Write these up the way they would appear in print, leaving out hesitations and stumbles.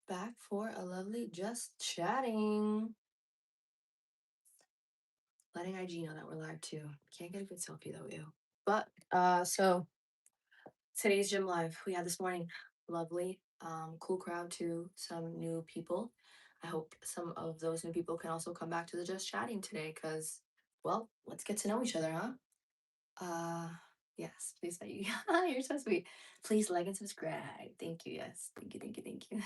back for a lovely just chatting. Letting IG know that we're live too. Can't get a good selfie though, ew. But so today's gym live we had this morning. Lovely. Cool crowd too, some new people. I hope some of those new people can also come back to the just chatting today because well, let's get to know each other, huh? Uh yes, please that you you're so sweet. Please like and subscribe. Thank you, yes. Thank you.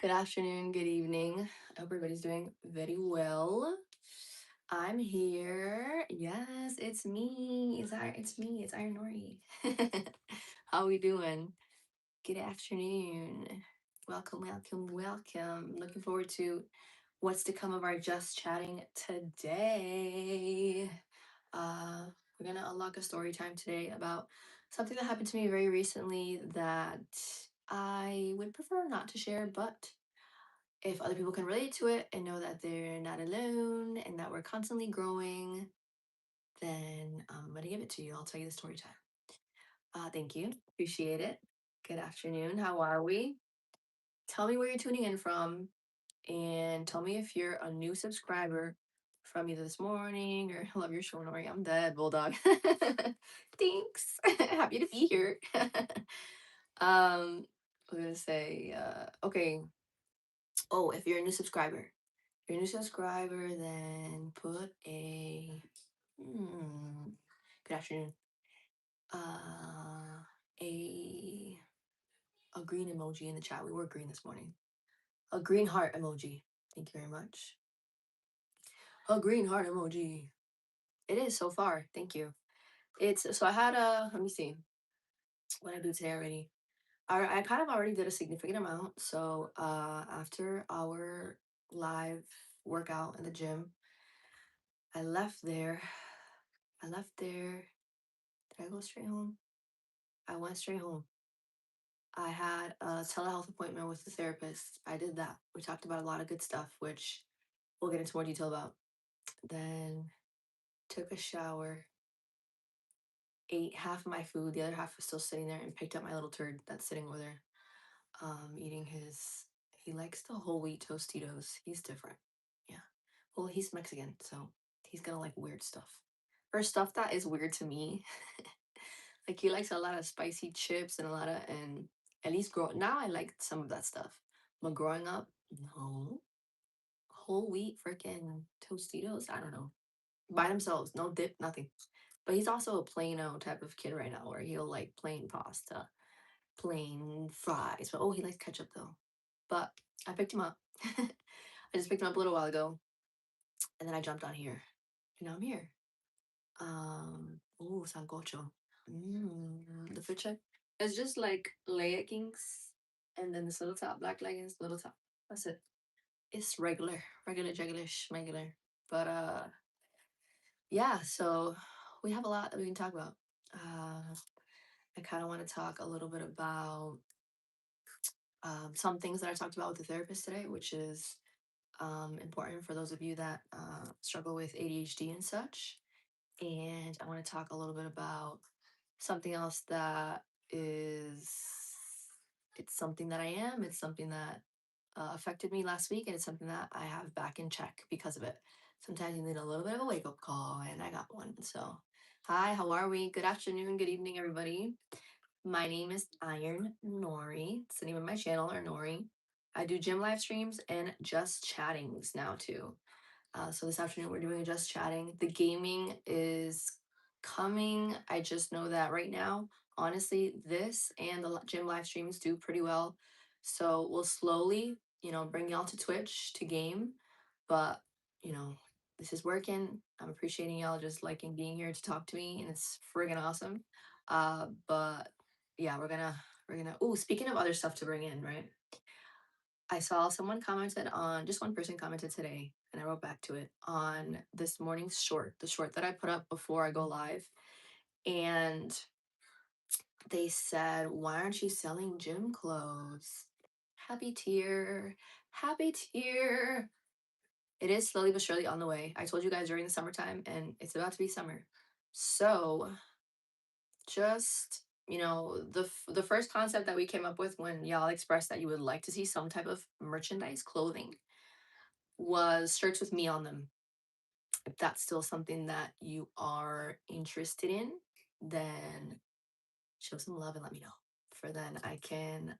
Good afternoon, good evening. I hope everybody's doing very well. I'm here. Yes, it's me. It's me. It's IronNori. How we doing? Good afternoon. Welcome. Looking forward to what's to come of our just chatting today. Uh, we're gonna unlock a story time today about something that happened to me very recently that I would prefer not to share, but if other people can relate to it and know that they're not alone and that we're constantly growing, then I'm gonna give it to you. I'll tell you the story time. Thank you. Appreciate it. Good afternoon. How are we? Tell me where you're tuning in from and tell me if you're a new subscriber from either this morning or I love your show, Nori. I'm dead, Bulldog. Thanks. Happy to be here. I'm gonna say, okay. Oh, if you're a new subscriber, you're a new subscriber, then put a good afternoon. Uh a a green emoji in the chat. We were green this morning. A green heart emoji. Thank you very much. A green heart emoji. It is so far. Thank you. It's so I had a let me see what I do today already. I kind of already did a significant amount. So after our live workout in the gym, I left there. I left there. Did I go straight home? I went straight home. I had a telehealth appointment with the therapist. I did that. We talked about a lot of good stuff, which we'll get into more detail about. Then took a shower, ate half of my food, the other half was still sitting there, and picked up my little turd that's sitting over there, eating his. He likes the whole wheat Tostitos. He's different. Yeah. Well, he's Mexican, so he's gonna like weird stuff. Or stuff that is weird to me. Like he likes a lot of spicy chips and a lot of and at least grow now I like some of that stuff. But growing up, no. Whole wheat freaking Tostitos, I don't know. By themselves, no dip, nothing. But he's also a plaino type of kid right now where he'll like plain pasta, plain fries. But oh, he likes ketchup though. But I picked him up. I just picked him up a little while ago and then I jumped on here. And now I'm here. Oh, sancocho. The fit check. It's just like leggings and then this little top, black leggings, little top. That's it. It's regular, regular. But yeah, so we have a lot that we can talk about. I kind of want to talk a little bit about some things that I talked about with the therapist today, which is important for those of you that struggle with ADHD and such. And I want to talk a little bit about something else that is it's something that I am. It's something that affected me last week, and it's something that I have back in check because of it. Sometimes you need a little bit of a wake up call, and I got one. So, hi, how are we? Good afternoon, good evening, everybody. My name is Iron Nori. It's the name of my channel, or Nori. I do gym live streams and just chattings now too. So this afternoon we're doing just chatting. The gaming is coming. I just know that right now, honestly, this and the gym live streams do pretty well. So we'll slowly, bring y'all to Twitch to game. But, you know, this is working. I'm appreciating y'all just liking being here to talk to me, and it's friggin' awesome. But yeah, we're gonna. Oh, speaking of other stuff to bring in, right? I saw someone commented on just one person commented today, and I wrote back to it on this morning's short, the short that I put up before I go live. And they said, "Why aren't you selling gym clothes?" Happy tear, happy tear. It is slowly but surely on the way. I told you guys during the summertime, and it's about to be summer. So just the first concept that we came up with when y'all expressed that you would like to see some type of merchandise clothing was shirts with me on them. If that's still something that you are interested in, then show some love and let me know. For then I can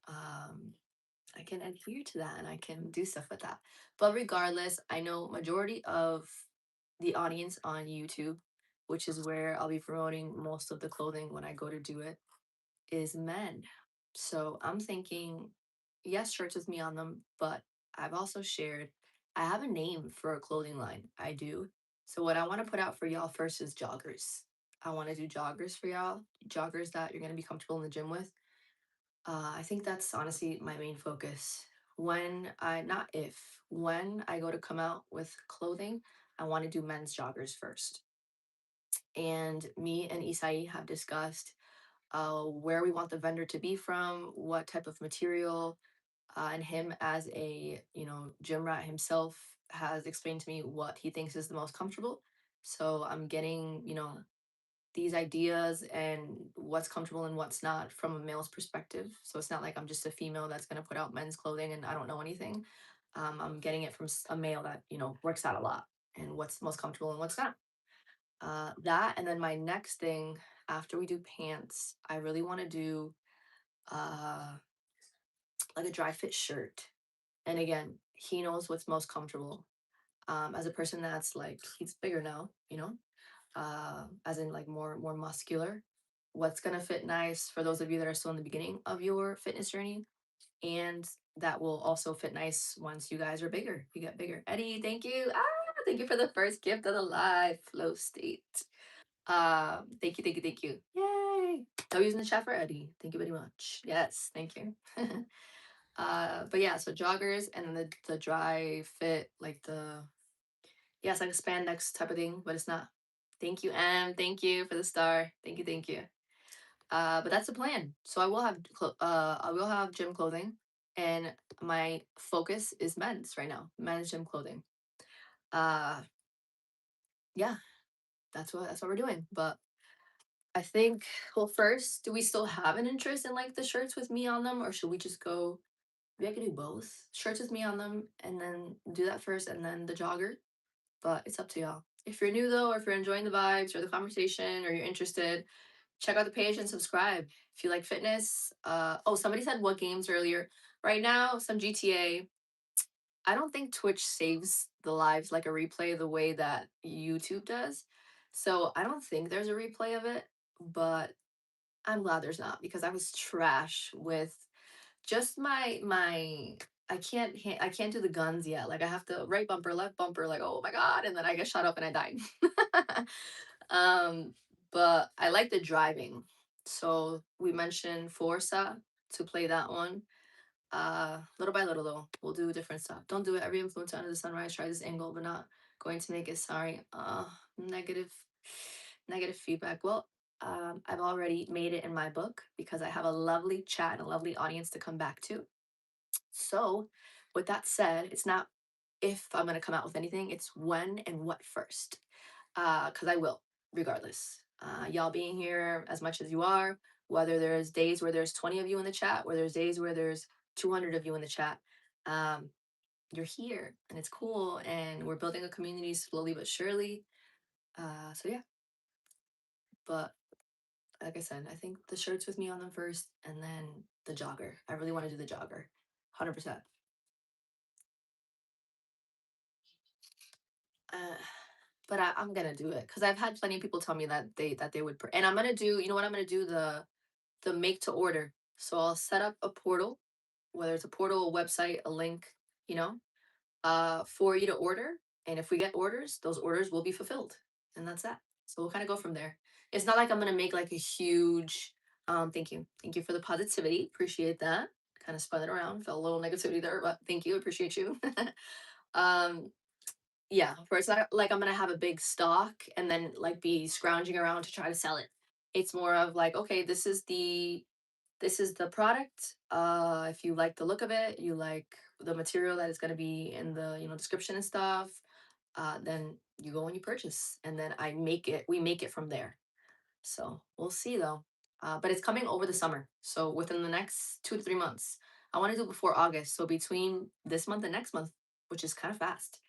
adhere to that and I can do stuff with that. But regardless, I know majority of the audience on YouTube, which is where I'll be promoting most of the clothing when I go to do it, is men. So I'm thinking, yes, shirts with me on them, but I've also shared I have a name for a clothing line. I do. So what I want to put out for y'all first is joggers. I want to do joggers for y'all, joggers that you're gonna be comfortable in the gym with. I think that's honestly my main focus. When I not if when I go to come out with clothing, I want to do men's joggers first. And me and Isai have discussed where we want the vendor to be from, what type of material, and him as a gym rat himself has explained to me what he thinks is the most comfortable. So I'm getting these ideas and what's comfortable and what's not from a male's perspective. So it's not like I'm just a female that's going to put out men's clothing and I don't know anything. I'm getting it from a male that works out a lot and what's most comfortable and what's not. That and then my next thing after we do pants, I really want to do uh, like a dry fit shirt. And again, he knows what's most comfortable. As a person that's like he's bigger now, as in like more muscular. What's gonna fit nice for those of you that are still in the beginning of your fitness journey, and that will also fit nice once you guys are bigger. You get bigger. Eddie, thank you. Thank you for the first gift of the live flow state. Thank you. Yay! I'm using the chat for Eddie. Thank you very much. Yes, thank you. But yeah, so joggers and then the dry fit, like the yeah, it's like a spandex type of thing, but it's not. Thank you, Em. Thank you for the star. Thank you, thank you. But that's the plan. So I will have gym clothing, and my focus is men's right now, men's gym clothing. Uh, yeah, that's what we're doing. But I think, well, first, do we still have an interest in like the shirts with me on them, or should we just go? Maybe I could do both shirts with me on them, and then do that first, and then the jogger. But it's up to y'all. If you're new though, or if you're enjoying the vibes or the conversation, or you're interested, check out the page and subscribe. If you like fitness, oh, somebody said what games earlier. Right now, some GTA. I don't think Twitch saves the lives like a replay the way that YouTube does. So I don't think there's a replay of it, but I'm glad there's not because I was trash with just my I can't do the guns yet. Like I have to right bumper, left bumper, like oh my god, and then I get shot up and I died. um, but I like the driving. So we mentioned Forza to play that one. Little by little though, we'll do different stuff. Don't do it. Every influencer under the sunrise tries this angle, but not going to make it. Sorry. Negative, negative feedback. Well, I've already made it in my book because I have a lovely chat and a lovely audience to come back to. So, with that said, it's not if I'm going to come out with anything, it's when and what first. Because I will, regardless. Y'all being here as much as you are, whether there's days where there's 20 of you in the chat, where there's days where there's 200 of you in the chat, um, you're here and it's cool. And we're building a community slowly but surely. So, yeah. But like I said, I think the shirts with me on them first and then the jogger. I really want to do the jogger. 100%. Uh, but I'm gonna do it because I've had plenty of people tell me that they would, and I'm gonna do. You know what I'm gonna do the make to order. So I'll set up a portal, whether it's a portal, a website, a link, you know, for you to order. And if we get orders, those orders will be fulfilled, and that's that. So we'll kind of go from there. It's not like I'm gonna make like a huge. Thank you for the positivity. Appreciate that. Kind of spun it around. Felt a little negativity there, but thank you. Appreciate you. um, yeah, where it's not like I'm gonna have a big stock and then like be scrounging around to try to sell it. It's more of like, okay, this is the product. If you like the look of it, you like the material that is gonna be in the description and stuff, then you go and you purchase, and then we make it from there. So we'll see though. but it's coming over the summer. So within the next 2 to 3 months, I want to do it before August. So between this month and next month, which is kind of fast.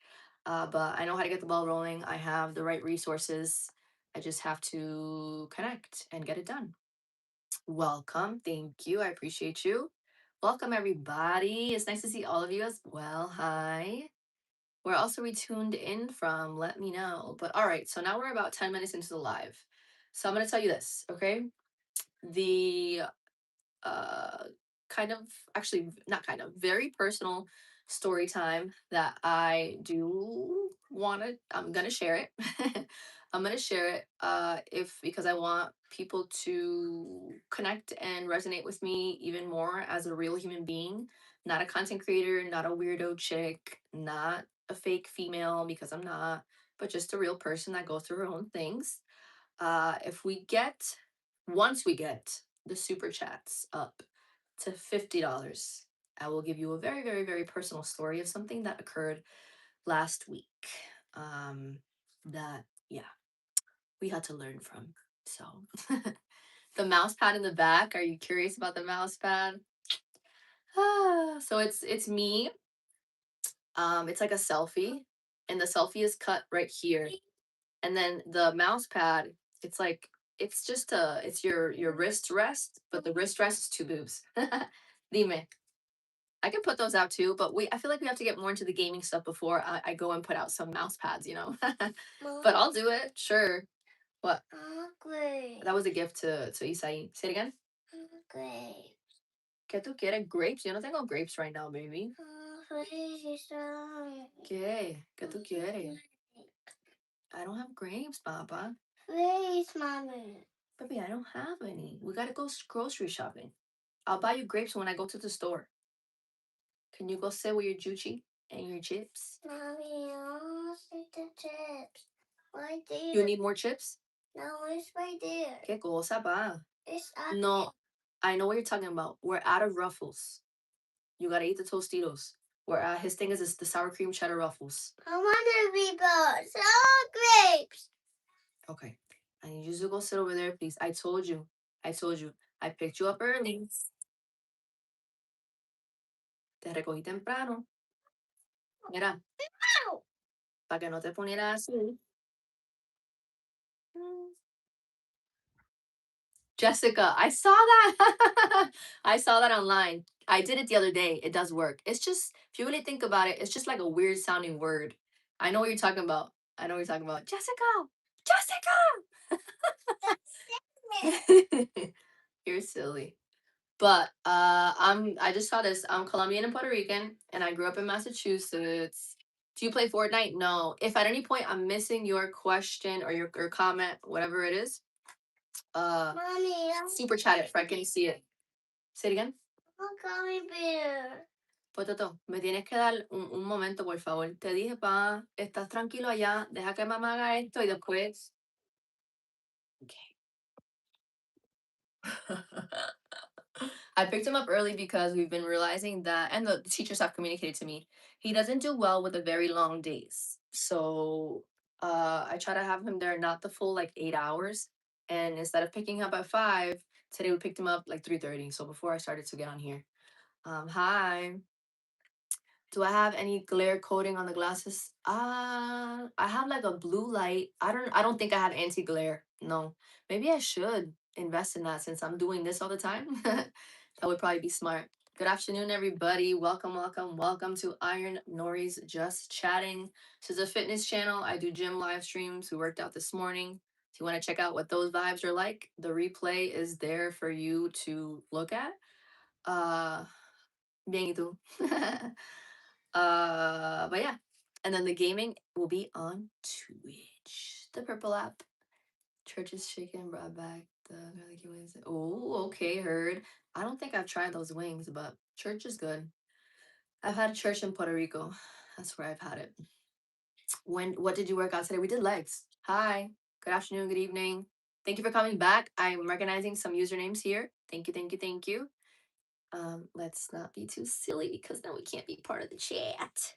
But I know how to get the ball rolling. I have the right resources. I just have to connect and get it done. Welcome. Thank you. I appreciate you. Welcome, everybody. It's nice to see all of you as well. Hi. Where else are we tuned in from? Let me know. But all right, so now we're about 10 minutes into the live. So I'm going to tell you this, okay? The uh kind of, actually not kind of, very personal story time that I do want to, I'm going to share it. I'm going to share it if because I want people to connect and resonate with me even more as a real human being, not a content creator, not a weirdo chick, not a fake female because I'm not, but just a real person that goes through her own things. If we get, once we get the super chats up to $50, I will give you a very, very, very personal story of something that occurred last week. That, yeah, we had to learn from. So, the mouse pad in the back. Are you curious about the mouse pad? So it's me. It's like a selfie, and the selfie is cut right here, and then the mouse pad, it's like, it's just it's your wrist rest, but the wrist rest is two boobs. Dime. I can put those out too, but I feel like we have to get more into the gaming stuff before I go and put out some mouse pads, you know. But I'll do it, sure. What? Great. That was a gift to Isai. Say it again. Great. ¿Qué tú quieres? Grapes? Yo no tengo grapes right now, baby. ¿Qué? ¿Qué tú quieres? I don't have grapes, Papa. Please, mommy. Baby, I don't have any. We gotta go grocery shopping. I'll buy you grapes when I go to the store. Can you go sit with your juicy and your chips? Mommy, I want to see the chips. Right there. You need more chips? No, it's right there. ¿Qué cosa, pa? It's up no, there. I know what you're talking about. We're out of Ruffles. You gotta eat the Tostitos. His thing is the sour cream cheddar Ruffles. I want to be sour grapes. Okay. I need you to go sit over there, please. I told you. I told you. I picked you up early. Te recogí temprano. Mira. Para que no te ponieras así. Jessica, I saw that. I saw that online. I did it the other day. It does work. It's just, if you really think about it, it's just like a weird sounding word. I know what you're talking about. I know what you're talking about. Jessica! Jessica! You're silly. But I just saw this. I'm Colombian and Puerto Rican, and I grew up in Massachusetts. Do you play Fortnite? No. If at any point I'm missing your question or your comment, whatever it is, Mommy, super chat it so I can see it. Say it again. I'm gummy bear. Potato, me tienes que dar un momento, por favor. Te dije, pa, estás tranquilo allá, deja que mamá haga esto y después. Okay. I picked him up early because we've been realizing that, and the teachers have communicated to me, he doesn't do well with the very long days. So I try to have him there not the full like 8 hours. And instead of picking him up at 5, today we picked him up like 3:30. So before I started to get on here. Hi. Do I have any glare coating on the glasses? I have like a blue light. I don't think I have anti-glare. No. Maybe I should invest in that since I'm doing this all the time. That would probably be smart. Good afternoon, everybody. Welcome, welcome, welcome to IronNori's Just Chatting. This is a fitness channel. I do gym live streams. We worked out this morning. If you want to check out what those vibes are like, the replay is there for you to look at. Bien y tú. But yeah. And then the gaming will be on Twitch. The purple app. Church is shaking, brought back the garlicky wings. Oh, okay, heard. I don't think I've tried those wings, but church is good. I've had church in Puerto Rico. That's where I've had it. What did you work out today? We did legs. Hi. Good afternoon, good evening. Thank you for coming back. I'm recognizing some usernames here. Thank you, thank you, thank you. Let's not be too silly because then we can't be part of the chat.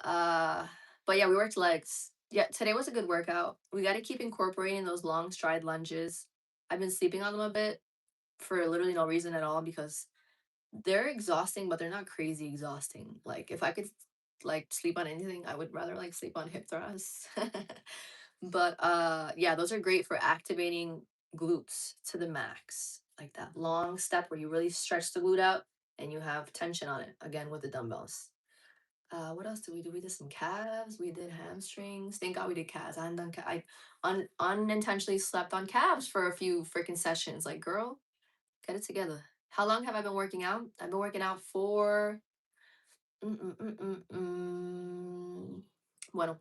But yeah, we worked legs. Yeah, today was a good workout. We got to keep incorporating those long stride lunges. I've been sleeping on them a bit, for literally no reason at all because they're exhausting, but they're not crazy exhausting. Like if I could like sleep on anything, I would rather like sleep on hip thrusts. But yeah, those are great for activating glutes to the max. Like that long step where you really stretch the glute out and you have tension on it again with the dumbbells. What else did we do? We did some calves. We did hamstrings. Thank God we did calves. I hadn't done I unintentionally slept on calves for a few freaking sessions. Like, girl, get it together. How long have I been working out? I've been working out for mm, mm, mm, mm, mm. Bueno,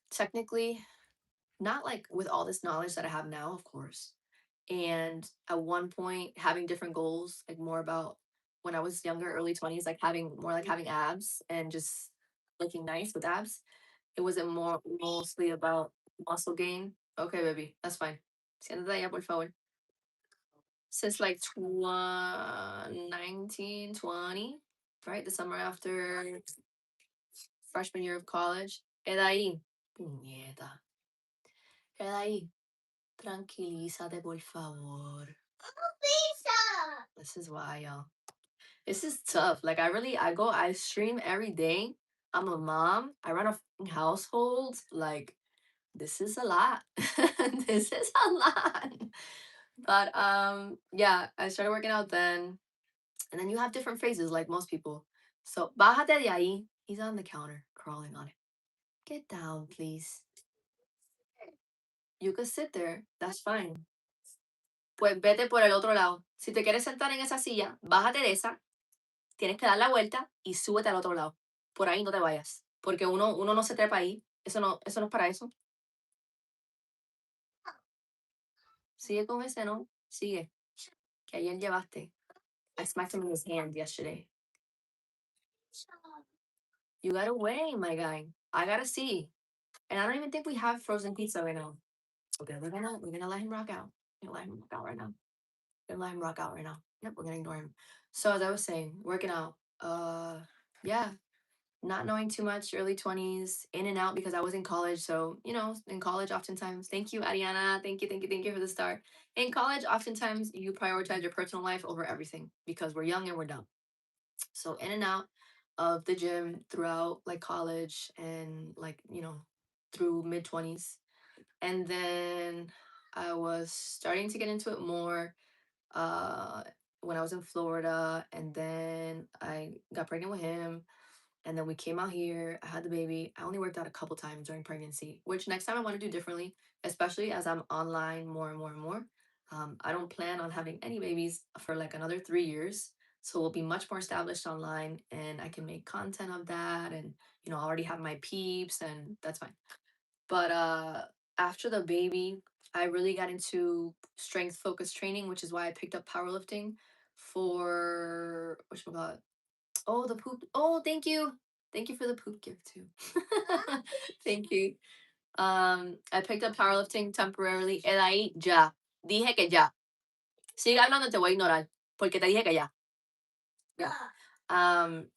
technically, not like with all this knowledge that I have now, of course. And at one point, having different goals, like more about when I was younger, early 20s, like having more like having abs and just looking nice with abs. It wasn't more mostly about muscle gain. Okay, baby, that's fine. Siéntate allá, por favor. Since like 19, 20, right? The summer after freshman year of college. Queda ahí. Puñeta. Queda ahí. Tranquilízate, por favor. This is why, y'all. This is tough. Like, I stream every day. I'm a mom. I run a household. Like, this is a lot. This is a lot. But yeah, I started working out then. And then you have different phrases like most people. So, bájate de ahí. He's on the counter, crawling on it. Get down, please. You could sit there. That's fine. Pues vete por el otro lado. Si te quieres sentar en esa silla, bájate de esa, tienes que dar la vuelta y súbete al otro lado. Por ahí no te vayas. Porque uno no se trepa ahí. Eso no es para eso. Sigue con ese, ¿no? Sigue. Que ayer llevaste. I smacked him in his hand yesterday. You gotta weigh, my guy. I gotta see. And I don't even think we have frozen pizza right now. Okay, we're gonna let him rock out. We're gonna let him rock out right now. We're gonna let him rock out right now. Yep, we're gonna ignore him. So as I was saying, working out. Yeah, not knowing too much, early 20s, in and out because I was in college. So, in college, oftentimes, thank you, Ariana. Thank you for the start. In college, oftentimes, you prioritize your personal life over everything because we're young and we're dumb. So, in and out of the gym throughout like college and like, through mid 20s. And then I was starting to get into it more uh, when I was in Florida. And then I got pregnant with him and then we came out here. I had the baby. I only worked out a couple times during pregnancy, which next time I want to do differently, especially as I'm online more and more and more. I don't plan on having any babies for like another 3 years. So we'll be much more established online and I can make content of that. And, I already have my peeps and that's fine. But after the baby, I really got into strength focused training, which is why I picked up powerlifting for, whatchamacallit, oh, the poop. Oh, thank you. Thank you for the poop gift too. Thank you. I picked up powerlifting temporarily. El ahí ya. Dije que ya. Sigue hablando, te voy a ignorar. Porque te dije que ya. Yeah. Um,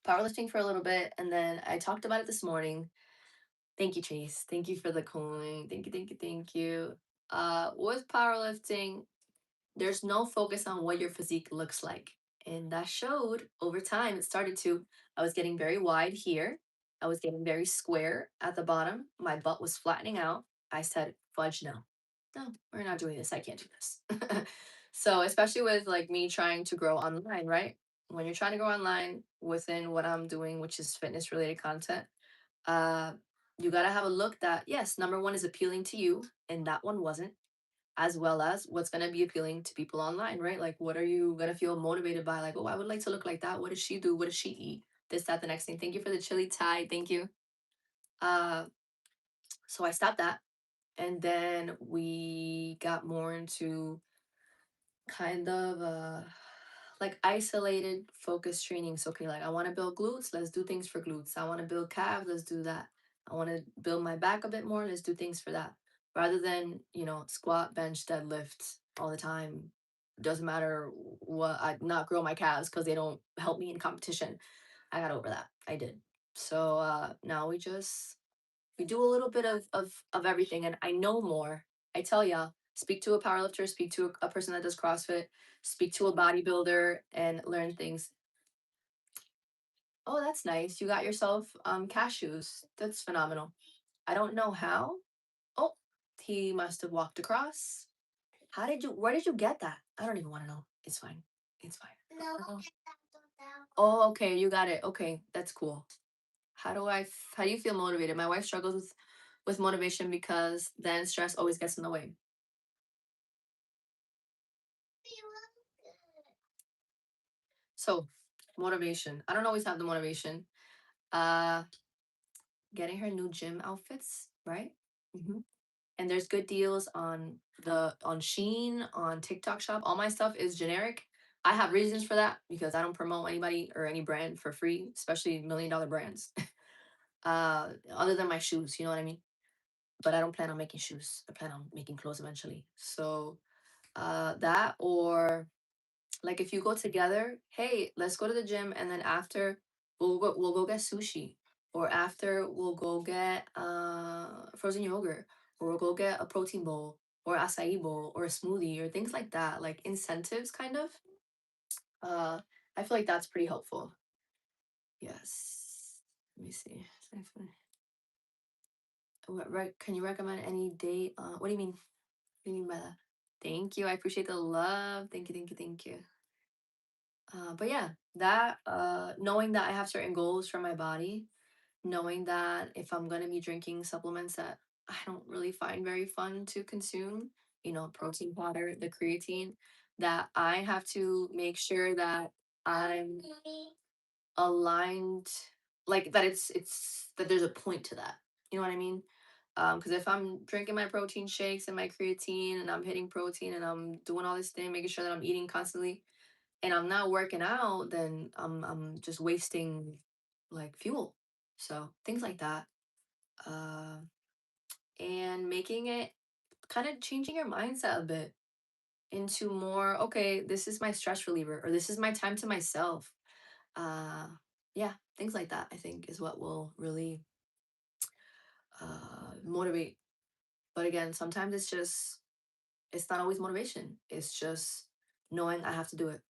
powerlifting for a little bit, and then I talked about it this morning. Thank you, Chase. Thank you for the coin. Thank you. With powerlifting, there's no focus on what your physique looks like. And that showed over time. It started to, I was getting very wide here. I was getting very square at the bottom. My butt was flattening out. I said, fudge, no. No, we're not doing this. I can't do this. So, especially with like me trying to grow online, right? When you're trying to grow online within what I'm doing, which is fitness related content, uh, you got to have a look that, yes, number one is appealing to you, and that one wasn't, as well as what's going to be appealing to people online, right? Like, what are you going to feel motivated by? Like, oh, I would like to look like that. What does she do? What does she eat? This, that, the next thing. Thank you for the chili tie. Thank you. Uh, so I stopped that. And then we got more into kind of like isolated focus training. So okay, like I want to build glutes, let's do things for glutes. I want to build calves, let's do that. I want to build my back a bit more, let's do things for that. Rather than, squat, bench, deadlift all the time. Doesn't matter what, I not grow my calves because they don't help me in competition. I got over that. I did. So now we do a little bit of everything and I know more. I tell y'all, Speak to a powerlifter, speak to a person that does CrossFit, speak to a bodybuilder, and learn things. Oh, that's nice. You got yourself cashews. That's phenomenal. I don't know how. Oh, he must have walked across. How did you? Where did you get that? I don't even want to know. It's fine. It's fine. Oh, oh, okay. You got it. Okay, that's cool. How do you feel motivated? My wife struggles with motivation because then stress always gets in the way. So, motivation. I don't always have the motivation. Uh, getting her new gym outfits, right? hmm And there's good deals on Sheen, on TikTok Shop. All my stuff is generic. I have reasons for that because I don't promote anybody or any brand for free, especially $1 million brands. Other than my shoes, you know what I mean? But I don't plan on making shoes. I plan on making clothes eventually. So that or like if you go together, hey, let's go to the gym and then after we'll go get sushi. Or after we'll go get frozen yogurt. Or we'll go get a protein bowl or acai bowl or a smoothie or things like that. Like incentives kind of. Uh I feel like that's pretty helpful. Yes. Let me see. Can you recommend any date? What do you mean? What do you mean by that? Thank you. I appreciate the love. Thank you, thank you, thank you. But yeah, that knowing that I have certain goals for my body, knowing that if I'm gonna be drinking supplements that I don't really find very fun to consume, protein powder, the creatine, that I have to make sure that I'm aligned, like that it's that there's a point to that. You know what I mean? Because if I'm drinking my protein shakes and my creatine and I'm hitting protein and I'm doing all this thing, making sure that I'm eating constantly, and I'm not working out, then I'm just wasting like fuel. So things like that. Uh, and making it kind of changing your mindset a bit into more, okay, this is my stress reliever or this is my time to myself. Uh, yeah, things like that I think is what will really motivate. But again, sometimes it's not always motivation. It's just knowing I have to do it.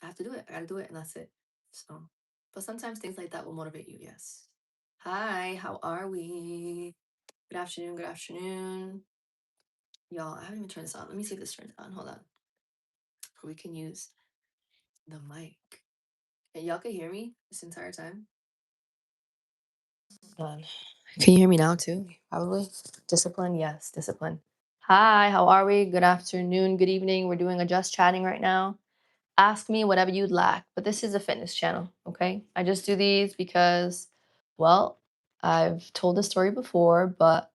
I have to do it. I gotta do it, and that's it. So, but sometimes things like that will motivate you. Yes. Hi, how are we? Good afternoon. Good afternoon, y'all. I haven't even turned this on. Let me see if this turns on. Hold on. We can use the mic. And y'all can hear me this entire time. Hold on. Can you hear me now too? Probably. Discipline. Yes, discipline. Hi, how are we? Good afternoon. Good evening. We're doing a just chatting right now. Ask me whatever you'd like, but this is a fitness channel, okay? I just do these because, well, I've told the story before, but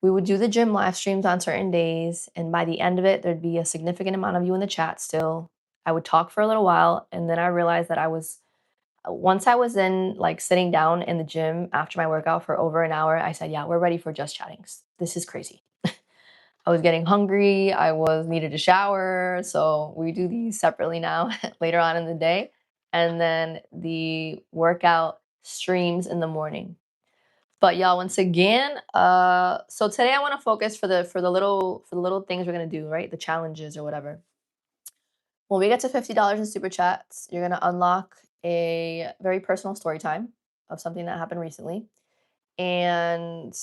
we would do the gym live streams on certain days, and by the end of it, there'd be a significant amount of you in the chat still. I would talk for a little while, and then I realized that once I was in like sitting down in the gym after my workout for over an hour, I said, yeah, we're ready for just chattings. This is crazy. I was getting hungry. I was needed a shower. So we do these separately now later on in the day. And then the workout streams in the morning. But y'all, once again, so today I want to focus for the little things we're gonna do, right? The challenges or whatever. When we get to $50 in super chats, you're gonna unlock a very personal story time of something that happened recently. And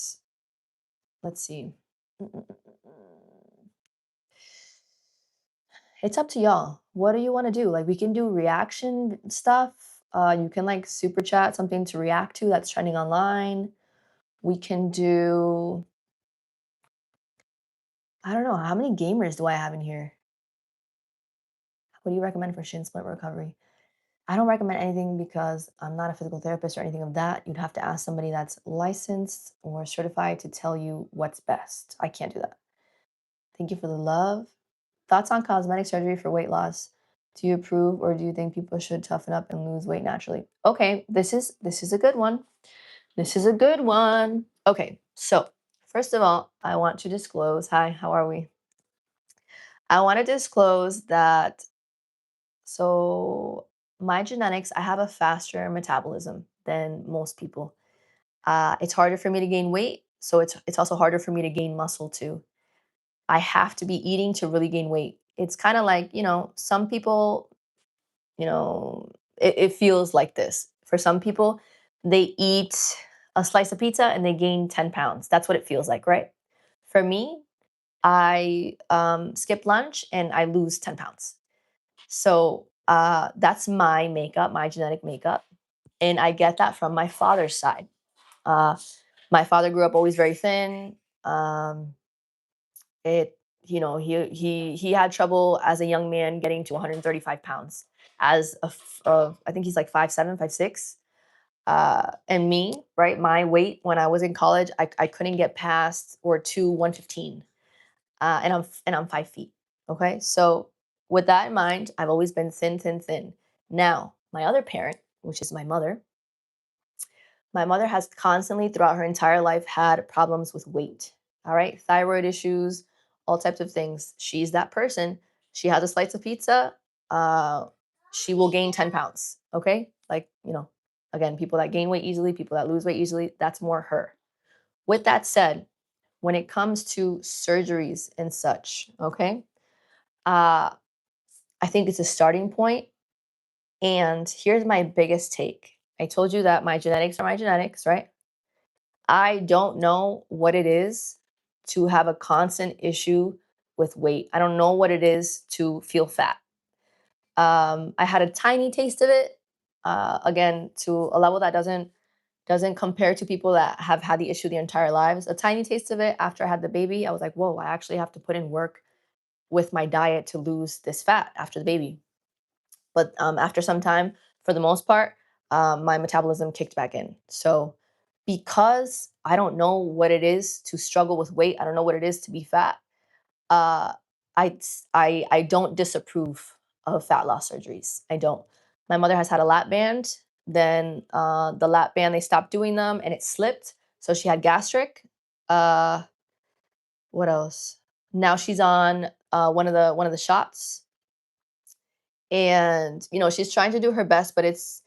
let's see. It's up to y'all. What do you want to do? Like we can do reaction stuff. You can like super chat something to react to that's trending online. We can do, I don't know, how many gamers do I have in here? What do you recommend for shin splint recovery? I don't recommend anything because I'm not a physical therapist or anything of that. You'd have to ask somebody that's licensed or certified to tell you what's best. I can't do that. Thank you for the love. Thoughts on cosmetic surgery for weight loss? Do you approve or do you think people should toughen up and lose weight naturally? Okay, this is a good one. This is a good one. Okay, so first of all, I want to disclose. Hi, how are we? I want to disclose that so my genetics, I have a faster metabolism than most people. It's harder for me to gain weight, so it's also harder for me to gain muscle too. I have to be eating to really gain weight. It's kind of like, some people, it feels like this. For some people, they eat a slice of pizza and they gain 10 pounds. That's what it feels like, right? For me, I skip lunch and I lose 10 pounds. So that's my makeup, my genetic makeup. And I get that from my father's side. Uh, my father grew up always very thin. Um, it, he had trouble as a young man getting to 135 pounds. I think he's like 5'7", 5'6". And me, right? My weight when I was in college, I couldn't get past or to 115. And I'm 5 feet. Okay, so with that in mind, I've always been thin, thin, thin. Now, my other parent, which is my mother has constantly throughout her entire life had problems with weight. All right, thyroid issues, all types of things. She's that person. She has a slice of pizza. Uh, she will gain 10 pounds. Okay, like again, people that gain weight easily, people that lose weight easily. That's more her. With that said, when it comes to surgeries and such, okay, uh, I think it's a starting point. And here's my biggest take. I told you that my genetics are my genetics, right? I don't know what it is to have a constant issue with weight. I don't know what it is to feel fat. I had a tiny taste of it. Again, to a level that doesn't compare to people that have had the issue their entire lives. A tiny taste of it after I had the baby. I was like, whoa, I actually have to put in work with my diet to lose this fat after the baby. But after some time, for the most part, my metabolism kicked back in. So because I don't know what it is to struggle with weight, I don't know what it is to be fat. Uh, I don't disapprove of fat loss surgeries. I don't. My mother has had a lap band. Then the lap band they stopped doing them and it slipped. So she had gastric. Uh, what else? Now she's on one of the shots, and she's trying to do her best, but it's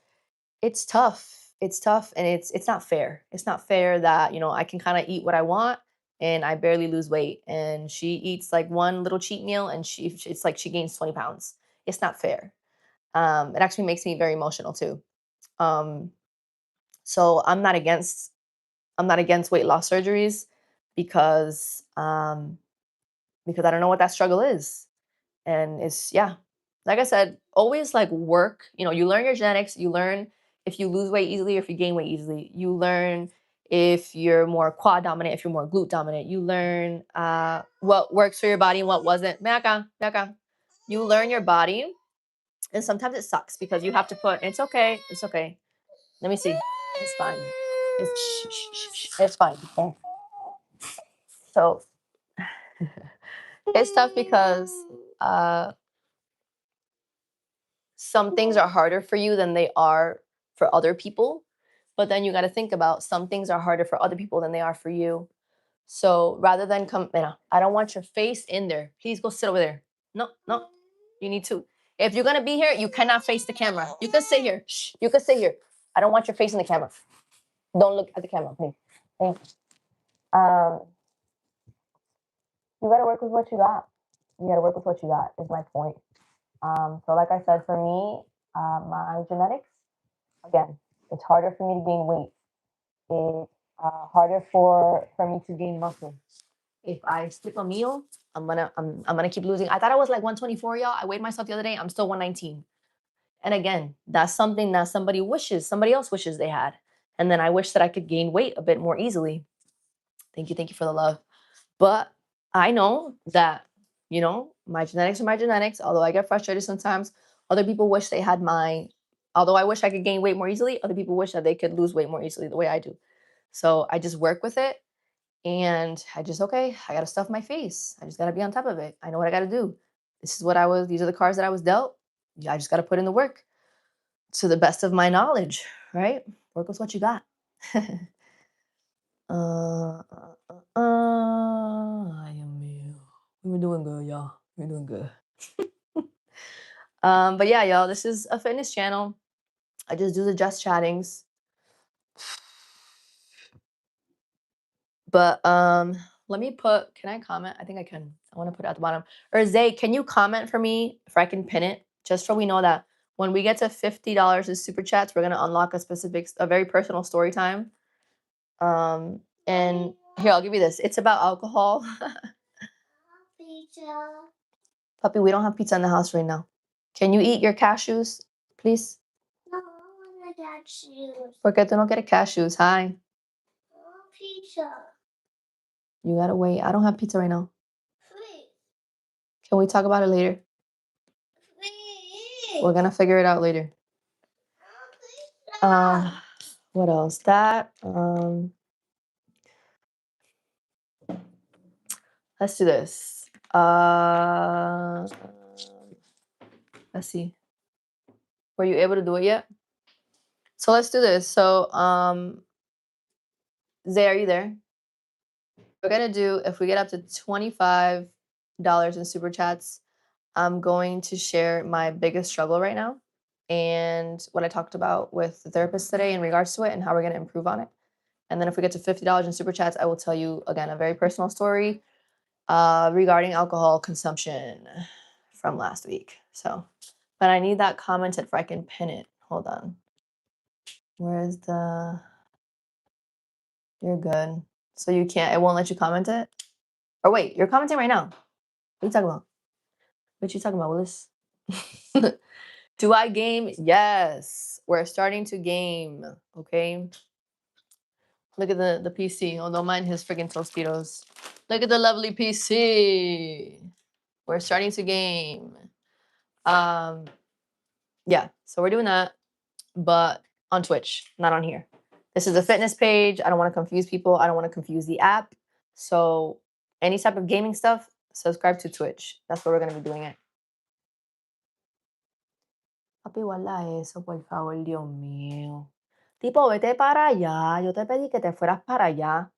tough. It's tough, and it's not fair. It's not fair that I can kind of eat what I want and I barely lose weight, and she eats like one little cheat meal and it's like she gains 20 pounds. It's not fair. It actually makes me very emotional too. um, so I'm not against weight loss surgeries because I don't know what that struggle is. And it's, yeah, like I said, always like work. You learn your genetics. You learn if you lose weight easily or if you gain weight easily. You learn if you're more quad dominant, if you're more glute dominant. You learn what works for your body and what wasn't. Meka, meka. You learn your body, and sometimes it sucks because you have to put. It's okay. It's okay. Let me see. It's fine. It's fine. Okay. So it's tough because uh, some things are harder for you than they are for other people. But then you got to think about some things are harder for other people than they are for you. So rather than I don't want your face in there. Please go sit over there. No, no, you need to. If you're gonna be here, you cannot face the camera. You can sit here. Shh, you can sit here. I don't want your face in the camera. Don't look at the camera, please. Thank you. You gotta work with what you got. You gotta work with what you got. Is my point. So like I said, for me, my genetics, again, it's harder for me to gain weight. It's harder for me to gain muscle. If I skip a meal, I'm gonna keep losing. I thought I was like 124, y'all. I weighed myself the other day. I'm still 119. And again, that's something that somebody else wishes they had. And then I wish that I could gain weight a bit more easily. Thank you for the love. But I know that, my genetics are my genetics. Although I get frustrated sometimes, other people wish they had although I wish I could gain weight more easily, other people wish that they could lose weight more easily the way I do. So I just work with it, and okay, I gotta stuff my face. I just gotta be on top of it. I know what I gotta do. These are the cards that I was dealt. Yeah, I just gotta put in the work to the best of my knowledge, right? Work with what you got. I am you. We're doing good, y'all. We're doing good. But yeah, y'all, this is a fitness channel. I just do the just chattings. But Let me put, can I comment? I think I can. I want to put it at the bottom. Or Zay, can you comment for me if I can pin it? Just so we know that when we get to $50 in super chats, we're gonna unlock a very personal story time. And here, I'll give you this. It's about alcohol. Pizza. Puppy, we don't have pizza in the house right now. Can you eat your cashews, please? No, I want the cashews. ¿Por qué tú no quieres cashews? Hi. Pizza. You gotta wait. I don't have pizza right now. Please. Can we talk about it later? Please. We're gonna figure it out later. What else? Let's do this. Let's see. Were you able to do it yet? So let's do this. So, Zay, are you there? We're gonna do, if we get up to $25 in super chats, I'm going to share my biggest struggle right now and what I talked about with the therapist today in regards to it and how we're gonna improve on it. And then if we get to $50 in super chats, I will tell you again a very personal story regarding alcohol consumption from last week. So, but I need that commented if I can pin it. Hold on. Where's the? You're good. So you can't. It won't let you comment it. Or wait, you're commenting right now. What are you talking about? What you talking about, Willis? Do I game? Yes. We're starting to game. Okay. Look at the PC. Oh, don't mind his freaking Tostitos. Look at the lovely PC. We're starting to game. Yeah, so we're doing that, but on Twitch, not on here. This is a fitness page. I don't want to confuse people. I don't want to confuse the app. So any type of gaming stuff, subscribe to Twitch. That's where we're going to be doing it. Papi, guarda eso, por favor, Dios mío. Tipo, vete para allá. Yo te pedí que te fueras para allá.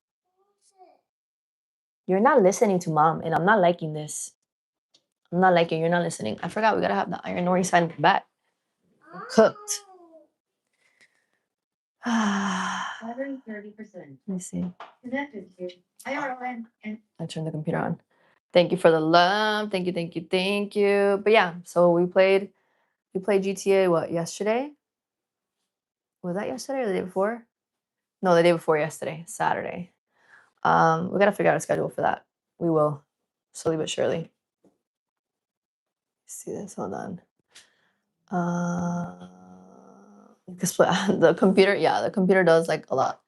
You're not listening to mom, and I'm not liking this. I'm not liking you're not listening. I forgot we gotta have the IronNori sign back. Cooked. 130%. Let me see. Connected to I turned the computer on. Thank you for the love. Thank you, thank you, thank you. But yeah, so we played GTA what, yesterday? Was that yesterday or the day before? No, the day before yesterday, Saturday. We gotta figure out a schedule for that. We will, slowly but surely. See this, hold on. The computer, yeah, the computer does like a lot.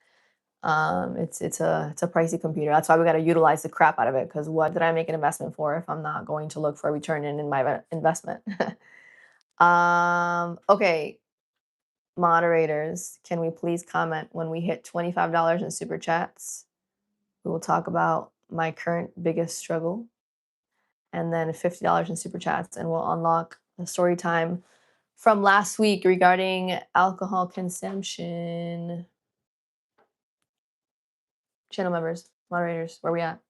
It's a pricey computer. That's why we got to utilize the crap out of it. Because what did I make an investment for if I'm not going to look for a return in my investment? Okay, moderators, can we please comment when we hit $25 in super chats? We will talk about my current biggest struggle, and then $50 in super chats, and we'll unlock the story time from last week regarding alcohol consumption. Channel members, moderators, where we at?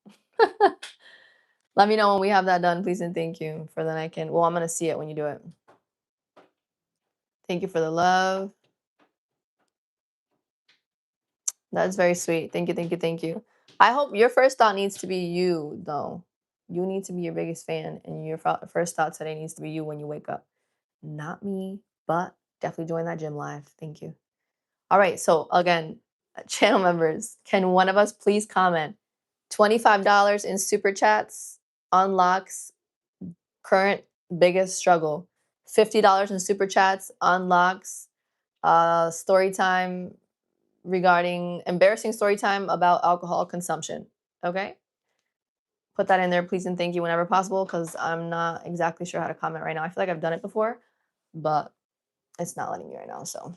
Let me know when we have that done, please, and thank you. For then I can, well, I'm going to see it when you do it. Thank you for the love. That's very sweet. Thank you, thank you, thank you. I hope your first thought needs to be you, though. You need to be your biggest fan, and your first thought today needs to be you when you wake up. Not me, but definitely join that gym live. Thank you. All right, so again, channel members, can one of us please comment? $25 in super chats unlocks current biggest struggle. $50 in super chats unlocks story time regarding embarrassing story time about alcohol consumption. Okay? Put that in there, please, and thank you whenever possible, because I'm not exactly sure how to comment right now. I feel like I've done it before, but it's not letting me right now. So,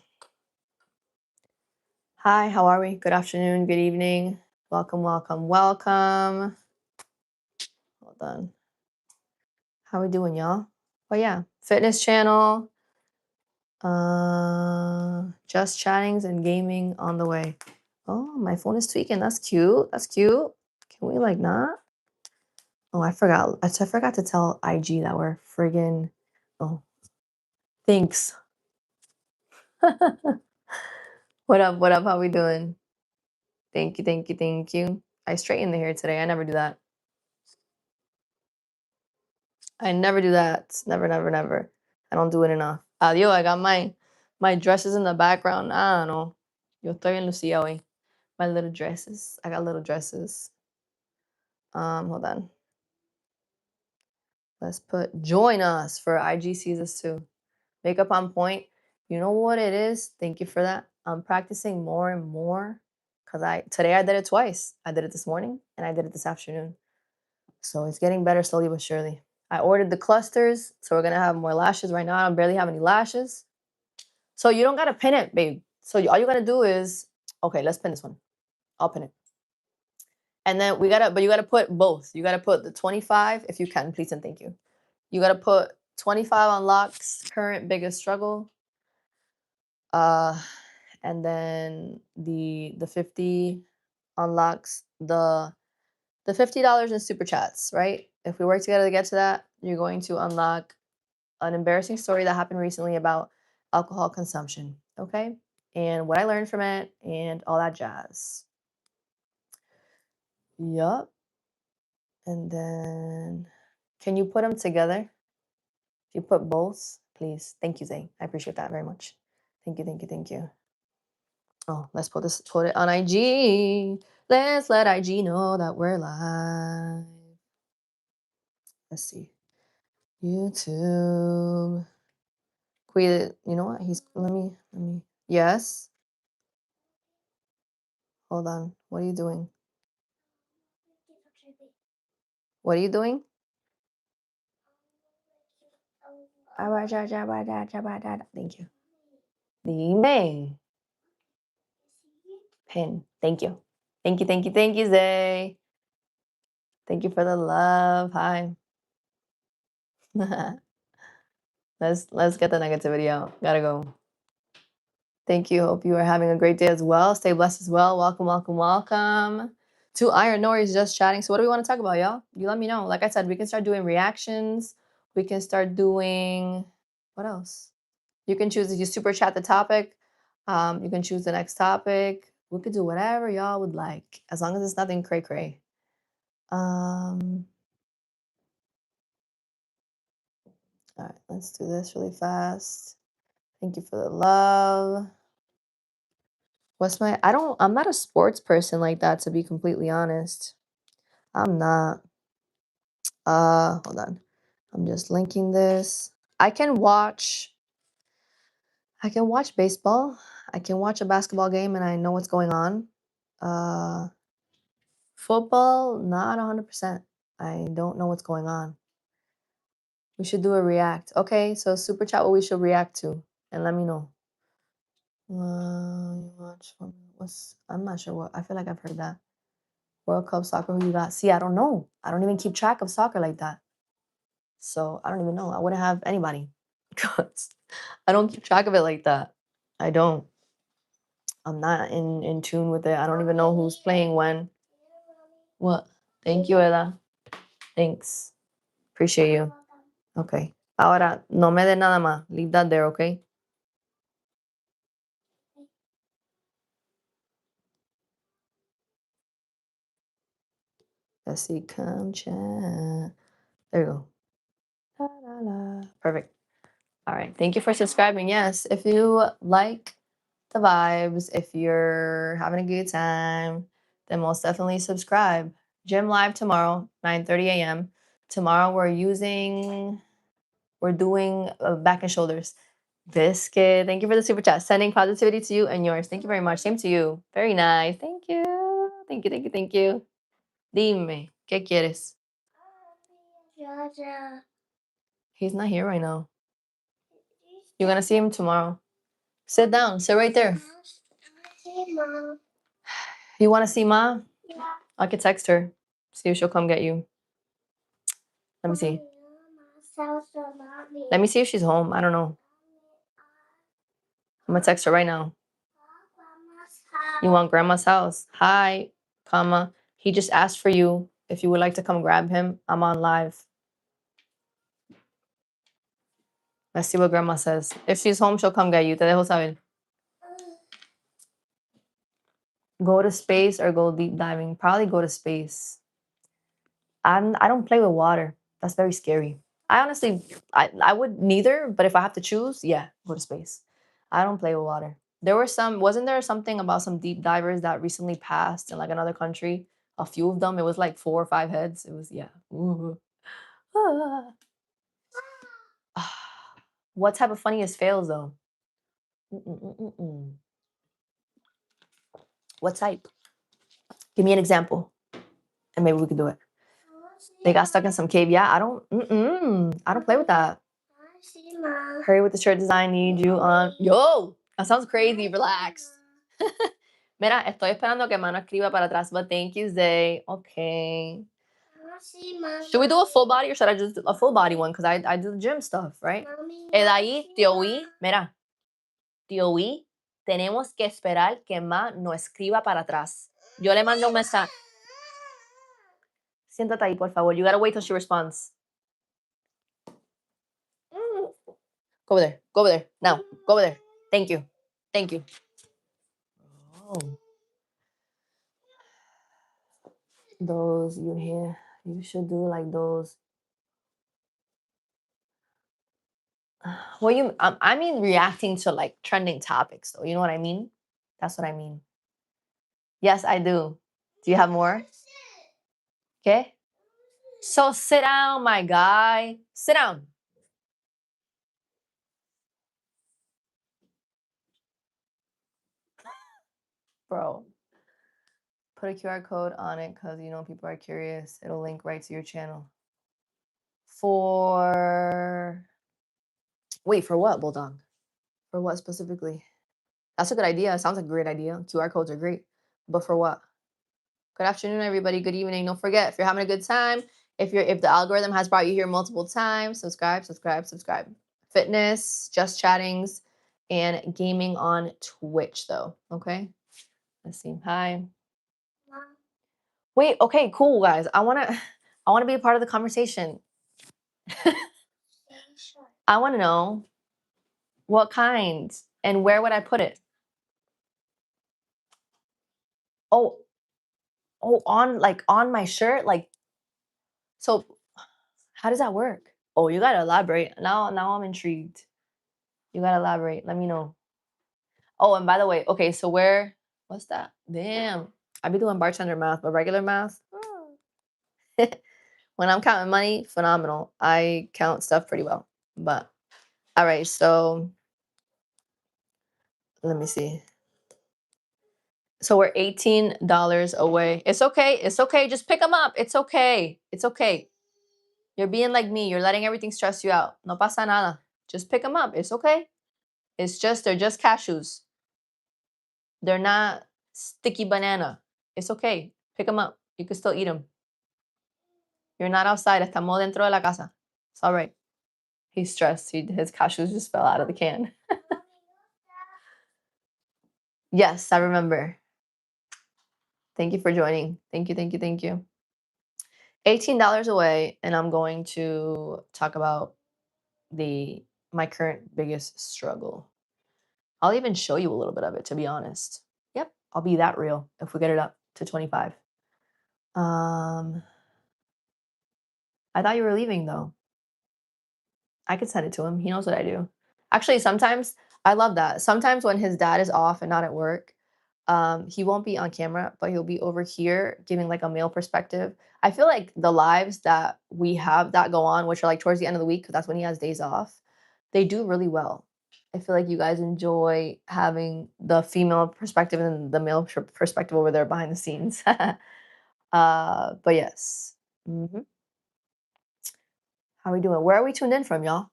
hi, how are we? Good afternoon, good evening. Welcome, welcome, welcome. Hold on. How we doing, y'all? Well, yeah, fitness channel. Just chattings and gaming on the way. Oh, my phone is tweaking. That's cute. That's cute. Can we like not? Oh, I forgot. I forgot to tell IG that we're friggin'. Oh, thanks. What up? What up? How we doing? Thank you. Thank you. Thank you. I straightened the hair today. I never do that. I never do that. Never, never, never. I don't do it enough. Adios, I got my dresses in the background. I don't know. Yo estoy en Lucia hoy. My little dresses. I got little dresses. Hold on. Let's put join us for IG seasons 2. Makeup on point. You know what it is? Thank you for that. I'm practicing more and more because I did it twice. I did it this morning and I did it this afternoon. So it's getting better slowly but surely. I ordered the clusters, so we're gonna have more lashes. Right now, I barely have any lashes. So you don't gotta pin it, babe. So all you gotta do is, okay, let's pin this one. I'll pin it. And then but you gotta put both. You gotta put the 25 if you can, please and thank you. You gotta put 25 on locks, current biggest struggle. Uh, and then the 50 unlocks the $50 in super chats, right? If we work together to get to that, you're going to unlock an embarrassing story that happened recently about alcohol consumption, okay? And what I learned from it and all that jazz. Yup. And then can you put them together? If you put both, please. Thank you, Zay. I appreciate that very much. Thank you, thank you, thank you. Oh, let's put it on IG. Let's let IG know that we're live. Let's see. YouTube. You know what? Let me. Yes. Hold on. What are you doing? What are you doing? Thank you. Dime. Pin. Thank you. Thank you, thank you, thank you, Zay. Thank you for the love. Hi. let's get the negativity out. Gotta go. Thank you. Hope you are having a great day as well. Stay blessed as well. Welcome, welcome, welcome to IronNori's Just Chatting. So what do we want to talk about, y'all? You let me know. Like I said, we can start doing reactions. We can start doing what else? You can choose if you super chat the topic. You can choose the next topic. We could do whatever y'all would like, as long as it's nothing cray cray. All right, let's do this really fast. Thank you for the love. I'm not a sports person like that, to be completely honest. I'm not. Hold on. I'm just linking this. I can watch baseball. I can watch a basketball game and I know what's going on. Uh, Football, not 100%. I don't know what's going on. We should do a react. Okay, so super chat what we should react to and let me know. I'm not sure what. I feel like I've heard that. World Cup soccer, who you got? See, I don't know. I don't even keep track of soccer like that. So I don't even know. I wouldn't have anybody because I don't keep track of it like that. I don't. I'm not in tune with it. I don't even know who's playing when. What? Thank you, Ella. Thanks. Appreciate you. Okay. Ahora, no me de nada más. Leave that there, okay? Let's see. Come chat. There you go. La, la, la. Perfect. All right. Thank you for subscribing. Yes. If you like the vibes, if you're having a good time, then most definitely subscribe. Gym live tomorrow, 9:30 a.m. Tomorrow we're doing back and shoulders. Biscuit, thank you for the super chat. Sending positivity to you and yours. Thank you very much. Same to you. Very nice. Thank you. Thank you, thank you, thank you. Dime, ¿qué quieres? He's not here right now. You're gonna see him tomorrow. Sit down. Sit right there. You want to see Ma? I could text her. See if she'll come get you. Let me see. Let me see if she's home. I don't know. I'm gonna text her right now. You want grandma's house? Hi, comma. He just asked for you. If you would like to come grab him, I'm on live. Let's see what grandma says. If she's home, she'll come get you. Te dejo saber. Go to space or go deep diving? Probably go to space. I don't play with water. That's very scary. I honestly, I would neither, but if I have to choose, yeah, go to space. I don't play with water. There were some, wasn't there something about some deep divers that recently passed in like another country? A few of them. It was like 4 or 5 heads. It was, yeah. Ooh. Ah. What type of funniest fails though? Mm-mm-mm-mm. What type? Give me an example, and maybe we can do it. They got stuck in some cave. Yeah, I don't play with that. Hurry with the shirt design. Need you on. Yo, that sounds crazy. Relax. Mira, estoy esperando que Mano escriba para atrás, but thank you, Zay. Okay. Should we do a full body or should I just do a full body one? Because I do the gym stuff, right? Ahí, tío Wee, mira, tío Wee, tenemos que esperar que Ma no escriba para atrás. Yo le mando un mensaje. Siéntate ahí, por favor. You gotta wait till she responds. Go over there. Go over there. Now. Go over there. Thank you. Thank you. Oh. Those you hear. You should do like those. Well, I mean reacting to like trending topics though. You know what I mean? That's what I mean. Yes, I do. Do you have more? Okay. So sit down, my guy. Sit down. Bro. Put a QR code on it because you know people are curious. It'll link right to your channel. For wait, for what, Bulldog? For what specifically? That's a good idea. It sounds like a great idea. QR codes are great. But for what? Good afternoon, everybody. Good evening. Don't forget, if you're having a good time, if the algorithm has brought you here multiple times, subscribe, subscribe, subscribe. Fitness, just chattings, and gaming on Twitch, though. Okay. Let's see. Hi. Wait. Okay. Cool, guys. I wanna be a part of the conversation. I want to know what kind and where would I put it? Oh, on like on my shirt, like so. How does that work? Oh, you gotta elaborate. Now I'm intrigued. You gotta elaborate. Let me know. Oh, and by the way, okay, so where what's that? Damn. I be doing bartender math, but regular math. When I'm counting money, phenomenal. I count stuff pretty well. But all right, so let me see. So we're $18 away. It's okay. It's okay. Just pick them up. It's okay. It's okay. You're being like me. You're letting everything stress you out. No pasa nada. Just pick them up. It's okay. They're just cashews. They're not sticky banana. It's okay. Pick them up. You can still eat them. You're not outside. Estamos dentro de la casa. It's all right. He's stressed. His cashews just fell out of the can. Yes, I remember. Thank you for joining. Thank you, thank you, thank you. $18 away, and I'm going to talk about the my current biggest struggle. I'll even show you a little bit of it, to be honest. Yep, I'll be that real if we get it up to 25. Um, I thought you were leaving though. I could send it to him. He knows what I do. Actually, sometimes I love that. Sometimes when his dad is off and not at work, he won't be on camera, but he'll be over here giving like a male perspective. I feel like the lives that we have that go on, which are like towards the end of the week, because that's when he has days off, they do really well. I feel like you guys enjoy having the female perspective and the male perspective over there behind the scenes. But yes. Hmm. How are we doing? Where are we tuned in from, y'all?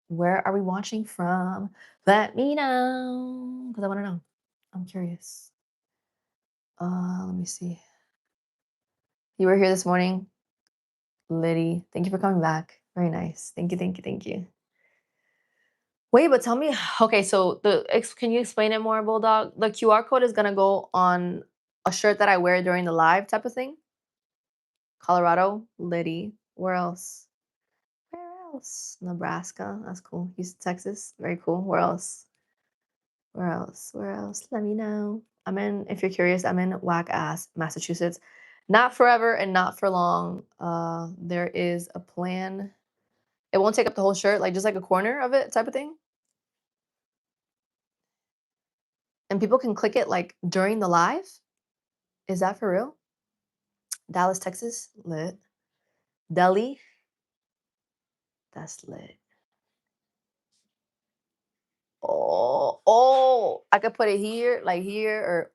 Where are we watching from? Let me know because I want to know. I'm curious. Let me see. You were here this morning, Liddy. Thank you for coming back. Very nice. Thank you, thank you, thank you. Wait, but tell me. Okay, so can you explain it more, Bulldog? The QR code is gonna go on a shirt that I wear during the live type of thing. Colorado, Liddy. Where else? Where else? Nebraska. That's cool. Houston, Texas. Very cool. Where else? Where else? Where else? Let me know. If you're curious, I'm in whack ass Massachusetts. Not forever and not for long. There is a plan. It won't take up the whole shirt, like just like a corner of it type of thing. And people can click it like during the live. Is that for real? Dallas, Texas, lit. Delhi, that's lit. Oh, I could put it here, like here, or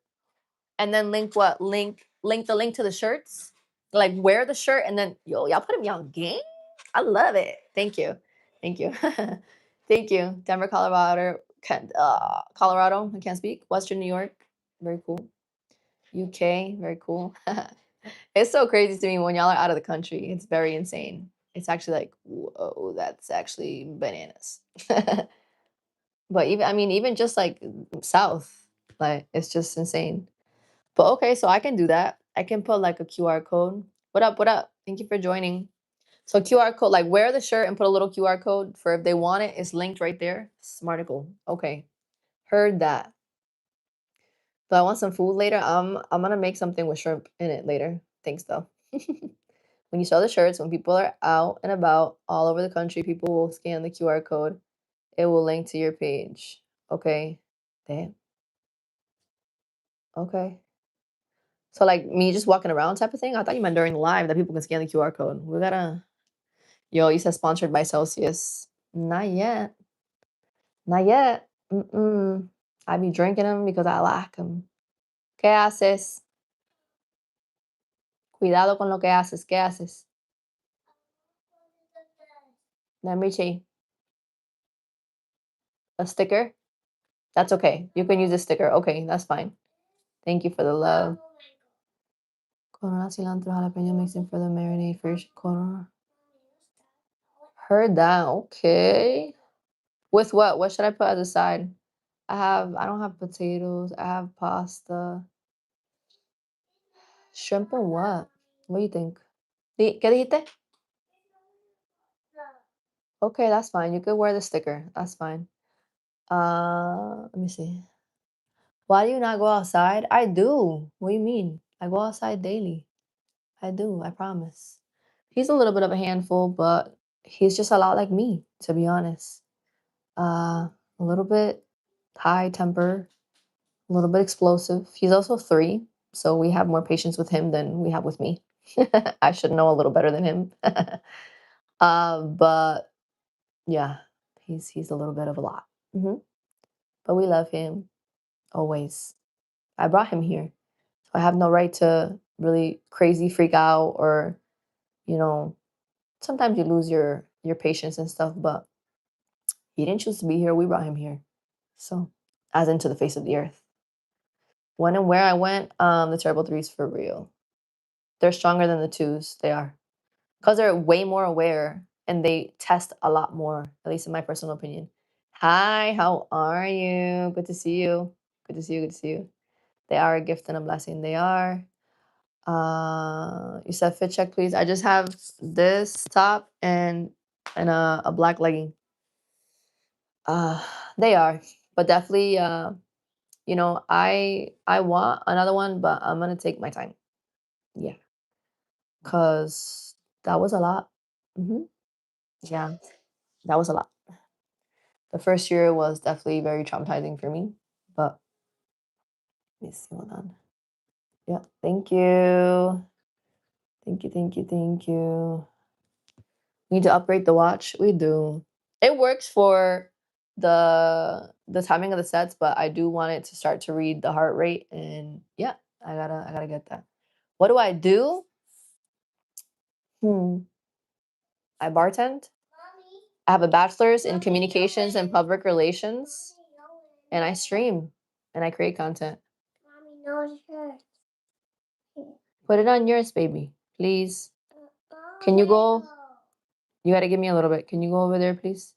and then link what? Link the link to the shirts. Like wear the shirt and then y'all put me on game. I love it. Thank you. Thank you. Thank you. Denver, Colorado. Colorado. I can't speak. Western New York. Very cool. UK. Very cool. It's so crazy to me when y'all are out of the country. It's very insane. It's actually like, whoa, that's actually bananas. But even just like south, like it's just insane. But okay, so I can do that. I can put like a QR code. What up? What up? Thank you for joining. So QR code, like wear the shirt and put a little QR code for if they want it. It's linked right there. Smarticle. Okay, heard that. Do I want some food later? I'm gonna make something with shrimp in it later. Thanks though. When you sell the shirts, when people are out and about all over the country, people will scan the QR code. It will link to your page. Okay. Damn. Okay. So like me just walking around type of thing? I thought you meant during the live that people can scan the QR code. We gotta Yo, you said sponsored by Celsius. Not yet. Not yet. Mm-mm. I be drinking them because I like them. ¿Qué haces? Cuidado con lo que haces. ¿Qué haces? Let me see. A sticker? That's okay. You can use a sticker. Okay, that's fine. Thank you for the love. Corona, cilantro, jalapeno mixing for the marinade fish. Corona. Heard that. Okay. With what? What should I put as a side? I don't have potatoes. I have pasta. Shrimp and what? What do you think? ¿Qué dijiste? Okay, that's fine. You could wear the sticker. That's fine. Let me see. Why do you not go outside? I do. What do you mean? I go outside daily. I do. I promise. He's a little bit of a handful, but he's just a lot like me, to be honest. A little bit high temper, a little bit explosive. He's also 3, so we have more patience with him than we have with me. I should know a little better than him. But yeah, he's a little bit of a lot. Hmm. But we love him always. I brought him here, so I have no right to really crazy freak out or you know. Sometimes you lose your patience and stuff, but he didn't choose to be here. We brought him here, so as into the face of the earth. When and where I went, the terrible threes for real. They're stronger than the twos. They are because they're way more aware and they test a lot more. At least in my personal opinion. Hi, how are you? Good to see you. Good to see you. Good to see you. They are a gift and a blessing. They are. You said fit check, please. I just have this top and a black legging. Uh, they are, but definitely. I want another one, but I'm gonna take my time. Yeah, cause that was a lot. Hmm. Yeah, that was a lot. The first year was definitely very traumatizing for me, but let me see. Hold on. Yeah, thank you. Thank you, thank you, thank you. We need to upgrade the watch. We do. It works for the timing of the sets, but I do want it to start to read the heart rate and yeah, I gotta get that. What do I do? Hmm. I bartend. I have a bachelor's in communications and public relations, and I stream and I create content. Put it on yours, baby, please. Can you go? You got to give me a little bit. Can you go over there, please?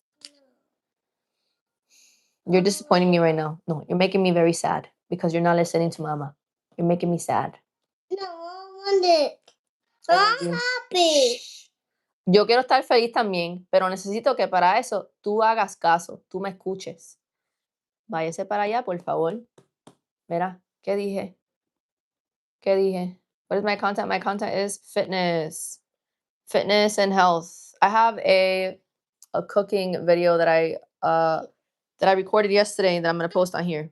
You're disappointing me right now. No, you're making me very sad because you're not listening to mama. You're making me sad. No, I want it. I'm happy. Yo quiero estar feliz también, pero necesito que para eso tú hagas caso, tú me escuches. Váyase para allá, por favor. Mira, ¿qué dije? ¿Qué dije? What is my content? My content is fitness. Fitness and health. I have a cooking video that I recorded yesterday that I'm gonna post on here.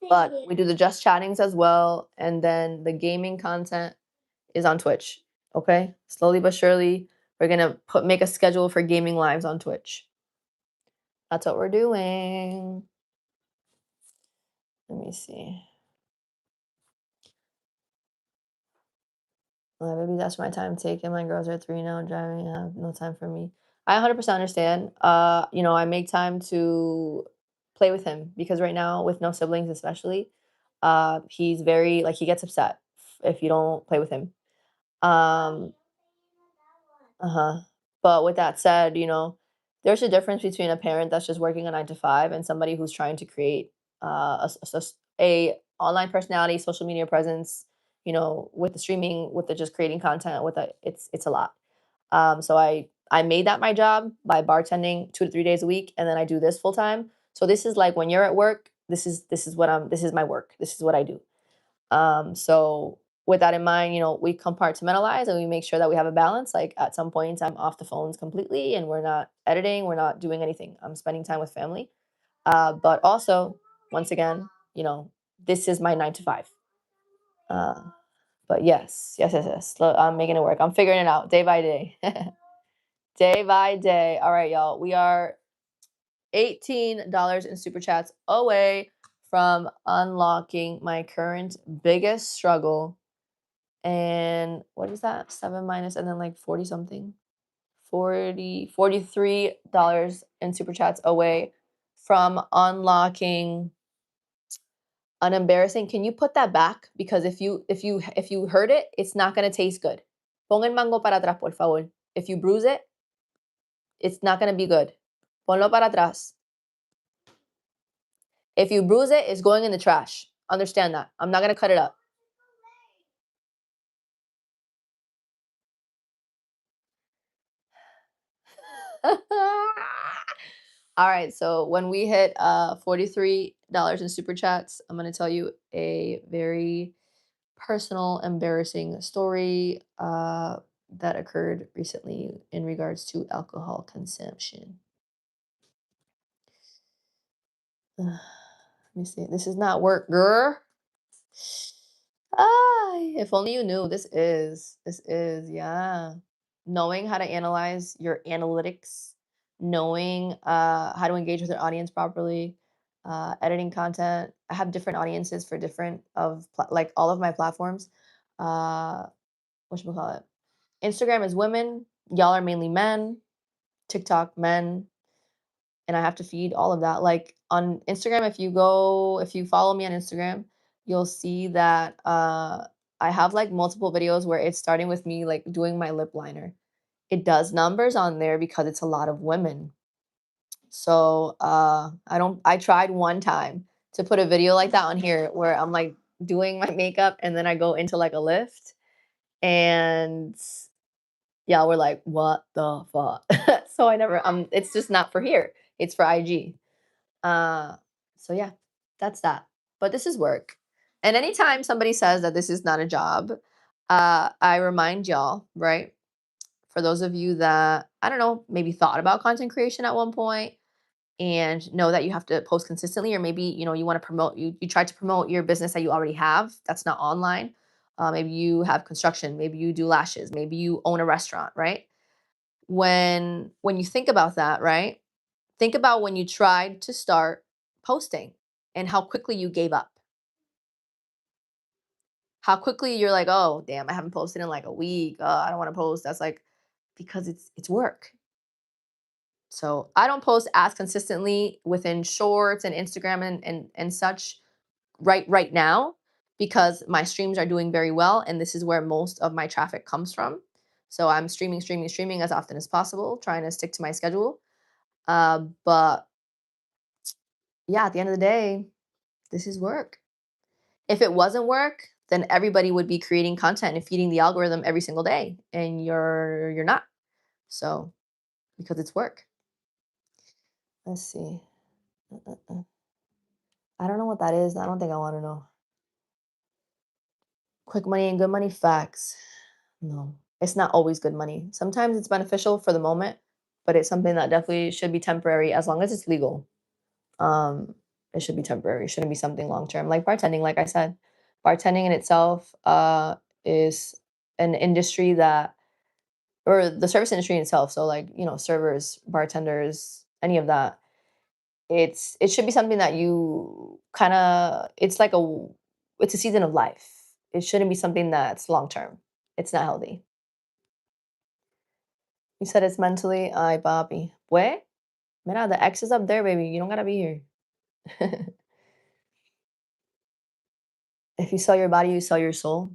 But we do the just chattings as well, and then the gaming content is on Twitch. Okay, slowly but surely, we're gonna make a schedule for gaming lives on Twitch. That's what we're doing. Let me see. Maybe that's my time taken. My girls are 3 now, driving. I have no time for me. I 100% understand. I make time to play with him because right now, with no siblings, especially, he's very like he gets upset if you don't play with him. Um, uh-huh. But with that said, there's a difference between a parent that's just working a 9 to 5 and somebody who's trying to create a online personality, social media presence, with the streaming, with the just creating content, it's a lot. So I made that my job by bartending 2 to 3 days a week, and then I do this full time. So this is like when you're at work, this is my work. This is what I do. So with that in mind, we compartmentalize and we make sure that we have a balance. Like at some points, I'm off the phones completely and we're not editing, we're not doing anything. I'm spending time with family. But also, once again, this is my 9 to 5. Uh, but yes, yes, yes, yes. I'm making it work. I'm figuring it out day by day. Day by day. All right, y'all. We are $18 in super chats away from unlocking my current biggest struggle. And what is that? 7 minus and then like 40 something. 43 dollars in super chats away from unlocking an embarrassing. Can you put that back? Because if you heard it, it's not gonna taste good. Pon el mango para atrás, por favor. If you bruise it, it's not gonna be good. Ponlo para atrás. If you bruise it, it's going in the trash. Understand that. I'm not gonna cut it up. All right, so when we hit $43 in super chats, I'm gonna tell you a very personal, embarrassing story that occurred recently in regards to alcohol consumption. Let me see. This is not work, girl. If only you knew. This is, yeah. Knowing how to analyze your analytics, knowing how to engage with your audience properly, editing content. I have different audiences for different like all of my platforms. Uh, what should we call it? Instagram is women. Y'all are mainly men. TikTok, men, and I have to feed all of that. Like on Instagram, if you follow me on Instagram, you'll see that I have like multiple videos where it's starting with me like doing my lip liner. It does numbers on there because it's a lot of women. So I tried one time to put a video like that on here where I'm like doing my makeup and then I go into like a lift and yeah, we're like, what the fuck? So I never it's just not for here. It's for IG. Uh, so yeah, that's that. But this is work. And anytime somebody says that this is not a job, I remind y'all, right? For those of you that, I don't know, maybe thought about content creation at one point and know that you have to post consistently, or maybe, you want to you try to promote your business that you already have that's not online. Maybe you have construction, maybe you do lashes, maybe you own a restaurant, right? When you think about that, right? Think about when you tried to start posting and how quickly you gave up. How quickly you're like, "Oh, damn, I haven't posted in like a week. I don't want to post." That's like because it's work. So, I don't post as consistently within shorts and Instagram and such right now because my streams are doing very well and this is where most of my traffic comes from. So, I'm streaming as often as possible, trying to stick to my schedule. But yeah, at the end of the day, this is work. If it wasn't work, then everybody would be creating content and feeding the algorithm every single day, and you're not. So, because it's work. Let's see. I don't know what that is. I don't think I want to know. Quick money and good money facts. No, it's not always good money. Sometimes it's beneficial for the moment, but it's something that definitely should be temporary as long as it's legal. Um, it should be temporary. It shouldn't be something long term. Like bartending, like I said, bartending in itself is an industry that, or the service industry itself. So like servers, bartenders, any of that. It should be something that you kind of. It's a season of life. It shouldn't be something that's long term. It's not healthy. You said it's mentally. Ay, papi. What? Mira, the X is up there, baby. You don't gotta be here. If you sell your body, you sell your soul.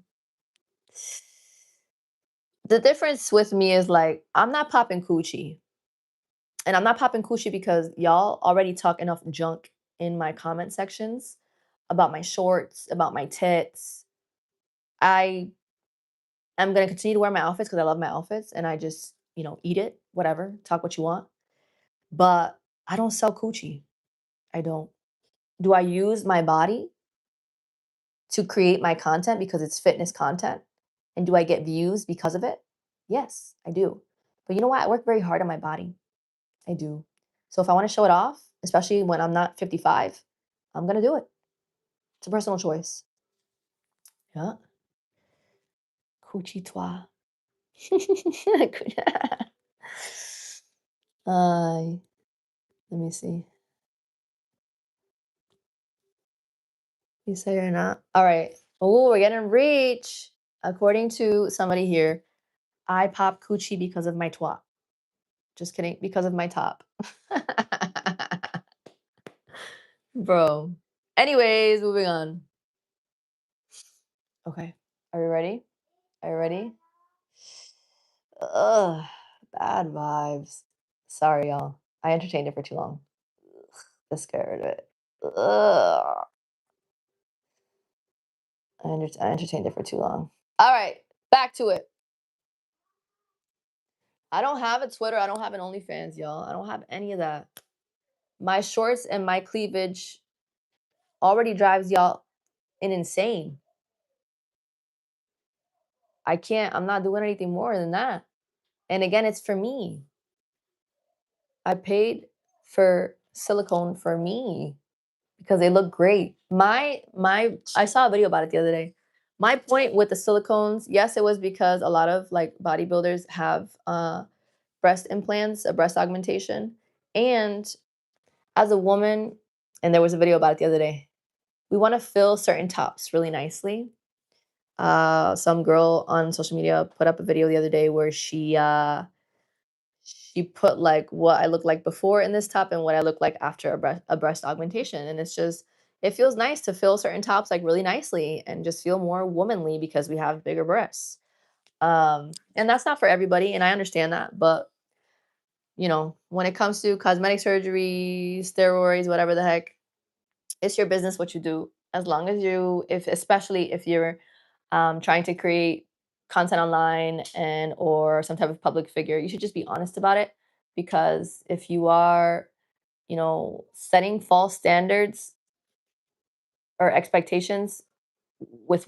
The difference with me is like I'm not popping coochie. And I'm not popping coochie because y'all already talk enough junk in my comment sections about my shorts, about my tits. I am gonna continue to wear my outfits because I love my outfits and I just, eat it, whatever, talk what you want. But I don't sell coochie. I don't. Do I use my body to create my content because it's fitness content? And do I get views because of it? Yes, I do. But you know what? I work very hard on my body. I do. So if I want to show it off, especially when I'm not 55, I'm going to do it. It's a personal choice. Yeah. Coochie toi. Let me see. You say you're not? All right. Oh, we're getting rich. According to somebody here, I pop coochie because of my twat. Just kidding. Because of my top. Bro. Anyways, moving on. Okay. Are you ready? Are you ready? Ugh. Bad vibes. Sorry, y'all. I entertained it for too long. Ugh, the scared of it. Ugh. I entertained it for too long. All right. Back to it. I don't have a Twitter. I don't have an OnlyFans, y'all. I don't have any of that. My shorts and my cleavage already drives y'all insane. I'm not doing anything more than that. And again, it's for me. I paid for silicone for me because they look great. I saw a video about it the other day. My point with the silicones, yes, it was because a lot of like bodybuilders have breast implants, a breast augmentation. And as a woman, and there was a video about it the other day, we want to fill certain tops really nicely. Some girl on social media put up a video the other day where she put like what I look like before in this top and what I look like after a breast augmentation, and it feels nice to fill certain tops like really nicely and just feel more womanly because we have bigger breasts. And that's not for everybody, and I understand that, but when it comes to cosmetic surgery, steroids, whatever the heck, it's your business what you do. As long as especially if you're trying to create content online and or some type of public figure, you should just be honest about it. Because if you are, setting false standards or expectations with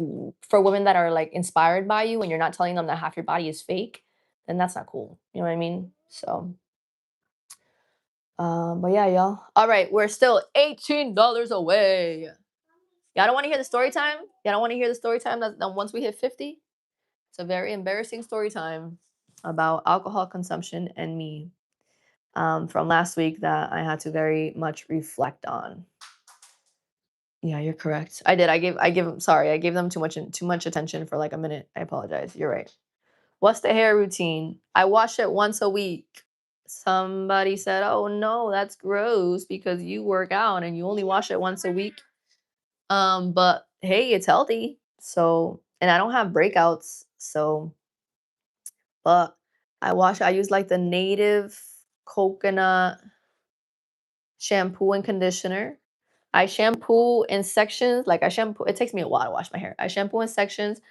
for women that are like inspired by you, and you're not telling them that half your body is fake, then that's not cool. You know what I mean? So, but yeah, y'all. All right, we're still $18 away. Y'all don't want to hear the story time? Y'all don't want to hear the story time that once we hit 50? It's a very embarrassing story time about alcohol consumption and me from last week that I had to very much reflect on. Yeah, you're correct. I did. Sorry, I gave them too much attention for like a minute. I apologize. You're right. What's the hair routine? I wash it once a week. Somebody said, "Oh no, that's gross because you work out and you only wash it once a week." But hey, it's healthy. So, and I don't have breakouts, so but I use like the native coconut shampoo and conditioner. I shampoo in sections, like I shampoo it takes me a while to wash my hair. I shampoo in sections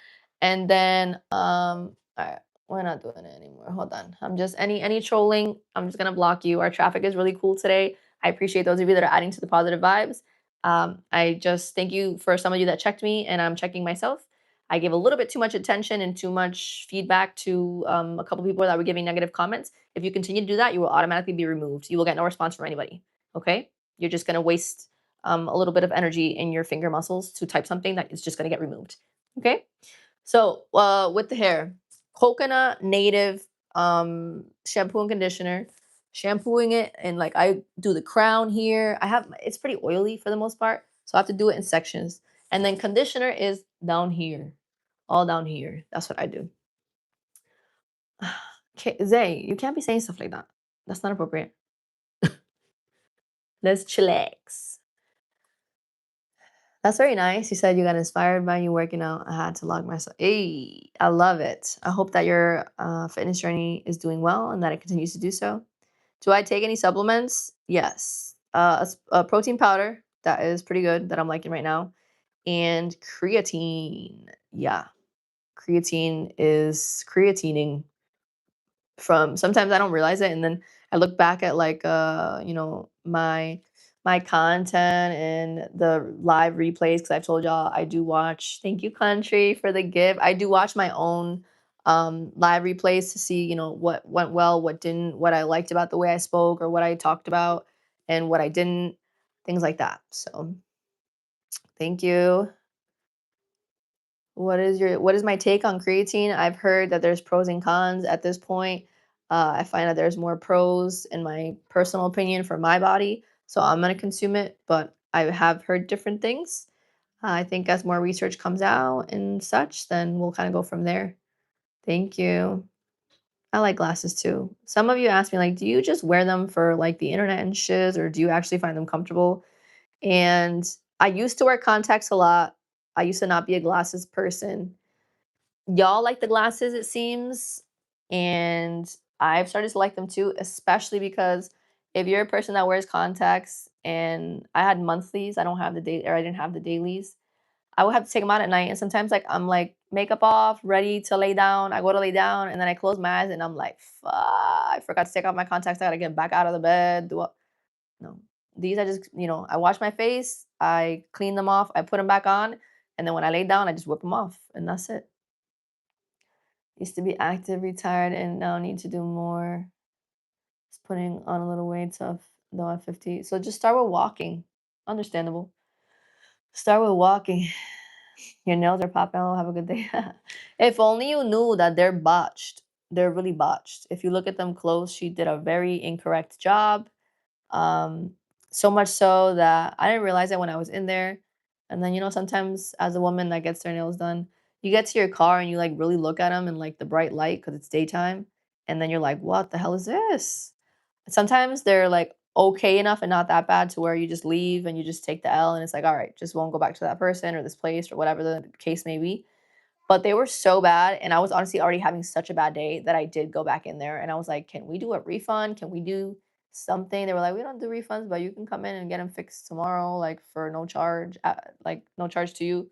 and then all right, we're not doing it anymore. Hold on. I'm just any trolling, I'm just gonna block you. Our traffic is really cool today. I appreciate those of you that are adding to the positive vibes. I just thank you for some of you that checked me, and I'm checking myself. I gave a little bit too much attention and too much feedback to a couple people that were giving negative comments. If you continue to do that, you will automatically be removed. You will get no response from anybody. Okay? You're just going to waste a little bit of energy in your finger muscles to type something that is just going to get removed. Okay? So, with the hair, coconut native shampoo and conditioner, shampooing it, and like I do the crown here. It's pretty oily for the most part, so I have to do it in sections. And then conditioner is down here, all down here. That's what I do. Okay, Zay, you can't be saying stuff like that. That's not appropriate. Let's chillax. That's very nice. You said you got inspired by you working out. I had to log myself. Hey, I love it. I hope that your fitness journey is doing well and that it continues to do so. Do I take any supplements? Yes. A protein powder that is pretty good that I'm liking right now, and creatine. Yeah, creatine is creatining from sometimes I don't realize it, and then I look back at like my content and the live replays because I've told y'all I do watch. Thank you, country, for the gift. I do watch my own live replays to see what went well, what didn't, what I liked about the way I spoke or what I talked about, and what I didn't, things like that. So thank you. What is my take on creatine? I've heard that there's pros and cons at this point. I find that there's more pros in my personal opinion for my body, so I'm gonna consume it. But I have heard different things. I think as more research comes out and such, then we'll kind of go from there. Thank you. I like glasses too. Some of you asked me like, do you just wear them for like the internet and shiz, or do you actually find them comfortable? And I used to wear contacts a lot. I used to not be a glasses person. Y'all like the glasses, it seems, and I've started to like them too, especially because if you're a person that wears contacts, and I had monthlies, I don't have the day, or I didn't have the dailies, I would have to take them out at night, and sometimes like I'm like makeup off, ready to lay down, I go to lay down, and then I close my eyes, and I'm like, fuck, I forgot to take off my contacts, I gotta get back out of the bed. No, these I just I wash my face, I clean them off, I put them back on, and then when I lay down, I just whip them off, and that's it. Used to be active, retired, and now need to do more. Just putting on a little weight stuff though at 50. So just start with walking. Understandable. Start with walking. Your nails are popping. Oh, have a good day. If only you knew that they're botched. They're really botched. If you look at them close, she did a very incorrect job. Um, so much so that I didn't realize it when I was in there. And then, sometimes as a woman that gets their nails done, you get to your car and you like really look at them in like the bright light because it's daytime. And then you're like, what the hell is this? Sometimes they're like okay enough and not that bad to where you just leave and you just take the L and it's like, all right, just won't go back to that person or this place or whatever the case may be. But they were so bad, and I was honestly already having such a bad day that I did go back in there, and I was like, "Can we do a refund? Can we do something?" They were like, "We don't do refunds, but you can come in and get them fixed tomorrow, like for no charge, like no charge to you."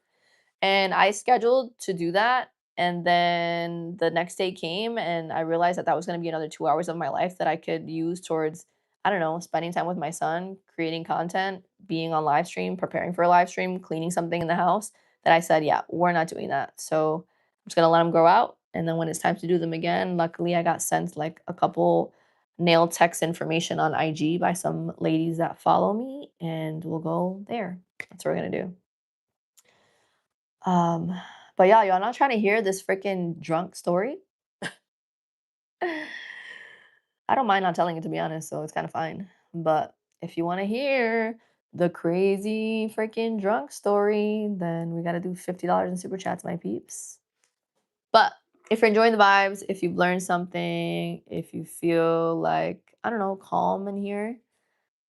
And I scheduled to do that, and then the next day came, and I realized that that was gonna be another 2 hours of my life that I could use towards, I don't know, spending time with my son, creating content, being on live stream, preparing for a live stream, cleaning something in the house, that I said, "Yeah, we're not doing that." So, I'm just gonna let them grow out, and then when it's time to do them again, luckily, I got sent, like, a couple nail techs information on IG by some ladies that follow me, and we'll go there. That's what we're gonna do. Um, but yeah, y'all not trying to hear this freaking drunk story? I don't mind not telling it to be honest, so it's kind of fine. But if you want to hear the crazy freaking drunk story, then we got to do $50 in super chats, my peeps. But if you're enjoying the vibes, if you've learned something, if you feel like, I don't know, calm in here,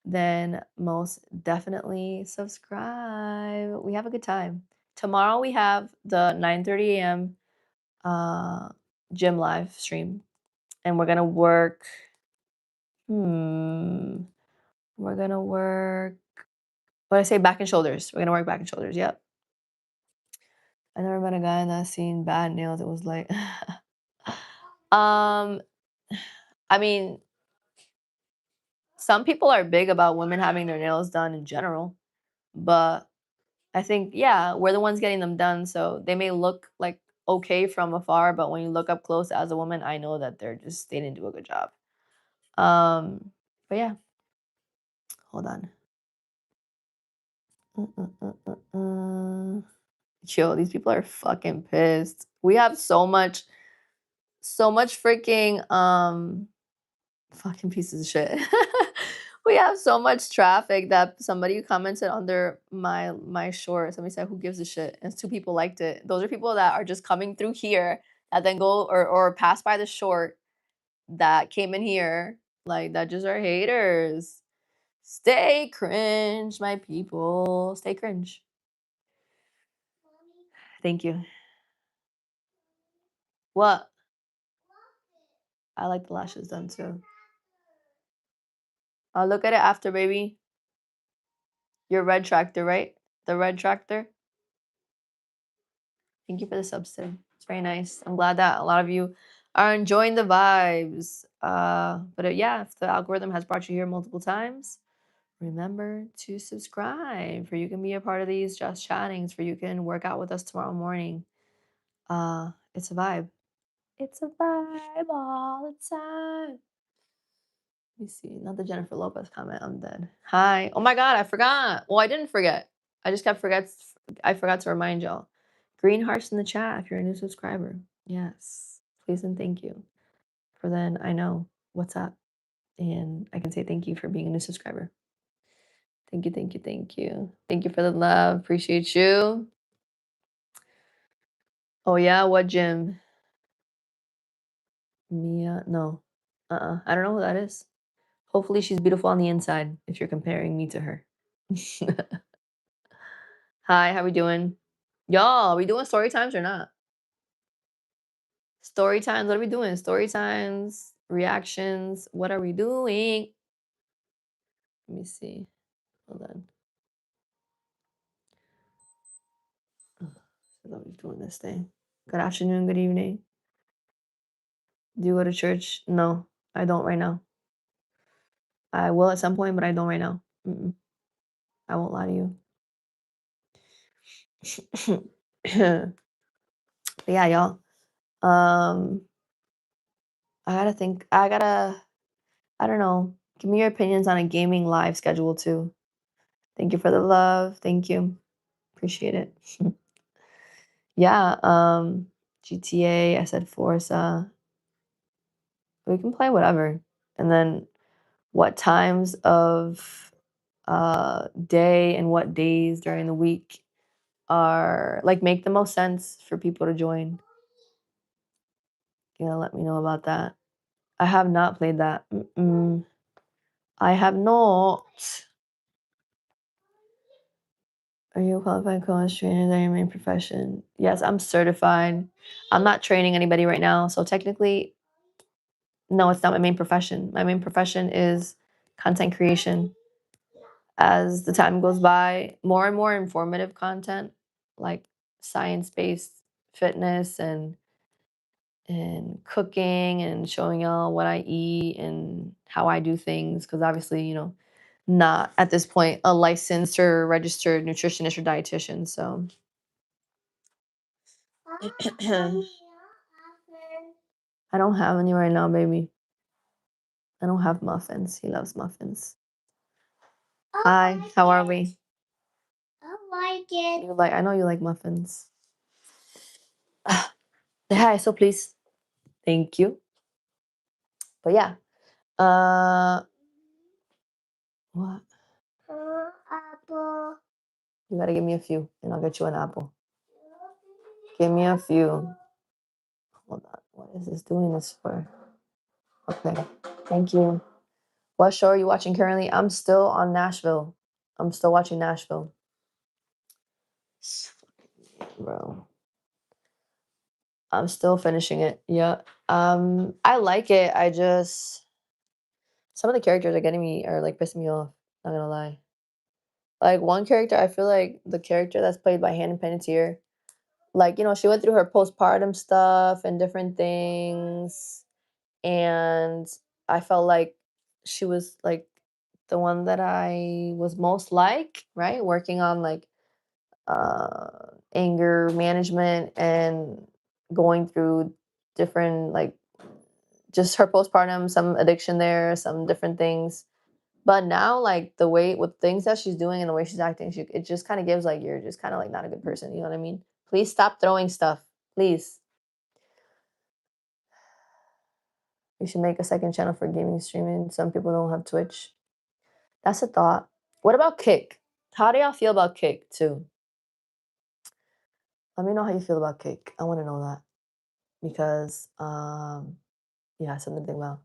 then most definitely subscribe. We have a good time. Tomorrow we have the 9:30 a.m. uh gym live stream, and we're gonna work. Hmm. We're gonna work. What I say, back and shoulders. We're gonna work back and shoulders. Yep. I never met a guy that's seen bad nails. It was like, um, I mean, some people are big about women having their nails done in general, but I think, yeah, we're the ones getting them done, so they may look like okay from afar, but when you look up close as a woman, I know that they didn't do a good job. But yeah, hold on. Mm. Yo, these people are fucking pissed. We have so much freaking fucking pieces of shit. We have so much traffic that somebody commented under my short. Somebody said, "Who gives a shit?" And two people liked it. Those are people that are just coming through here that then go or pass by the short that came in here, like that just are haters. Stay cringe, my people. Stay cringe. Thank you. What? I like the lashes done too. I'll look at it after, baby. Your red tractor, right? The red tractor. Thank you for the subs today. It's very nice. I'm glad that a lot of you are enjoying the vibes. But yeah, if the algorithm has brought you here multiple times, remember to subscribe for you can be a part of these just chattings, for you can work out with us tomorrow morning. It's a vibe. It's a vibe all the time. Let me see. Not the Jennifer Lopez comment. I'm dead. Hi. Oh my God, I forgot. Well, I didn't forget. I just kept forget. I forgot to remind y'all. Green hearts in the chat if you're a new subscriber. Yes. Please and thank you. For then I know what's up. And I can say thank you for being a new subscriber. Thank you, thank you, thank you. Thank you for the love. Appreciate you. Oh yeah, what gym? Mia? No. I don't know who that is. Hopefully she's beautiful on the inside if you're comparing me to her. Hi, how we doing? Y'all, are we doing story times or not? Story times, what are we doing? Story times, reactions, what are we doing? Let me see. Hold on. Ugh, I thought we were doing this thing. Good afternoon, good evening. Do you go to church? No, I don't right now. I will at some point, but I don't right now. Mm-mm. I won't lie to you. But yeah, y'all. Um, I gotta think. I don't know. Give me your opinions on a gaming live schedule too. Thank you for the love. Thank you. Appreciate it. Yeah, GTA, I said Forza. We can play whatever. And then what times of day and what days during the week are like make the most sense for people to join. You know, let me know about that. I have not played that. Mm-mm. I have not. Are you a qualified coach trainer? Is that your main profession? Yes, I'm certified. I'm not training anybody right now. So technically, no, it's not my main profession. My main profession is content creation. As the time goes by, more and more informative content, like science-based fitness and cooking and showing y'all what I eat and how I do things. Because obviously, not at this point a licensed or registered nutritionist or dietitian. So I don't have any right now, baby. I don't have muffins. He loves muffins. Hi, how are we? I like it. I know you like muffins. Say hi, so please. Thank you. But yeah. What? Apple. You gotta give me a few and I'll get you an apple. Give me a few. Hold on. What is this doing this for? Okay. Thank you. What show are you watching currently? I'm still on Nashville. I'm still watching Nashville. Bro. I'm still finishing it. Yeah. I like it. I just some of the characters are getting me are like pissing me off. Not gonna lie. Like one character, I feel like the character that's played by Hannah Panettiere, like, she went through her postpartum stuff and different things. And I felt like she was like the one that I was most like, right? Working on like anger management and going through different like just her postpartum, some addiction there, some different things. But now, like the way with things that she's doing and the way she's acting, it just kind of gives like you're just kind of like not a good person. You know what I mean? Please stop throwing stuff. Please. You should make a second channel for gaming streaming. Some people don't have Twitch. That's a thought. What about Kick? How do y'all feel about Kick too? Let me know how you feel about Kick. I want to know that because yeah, something to think about.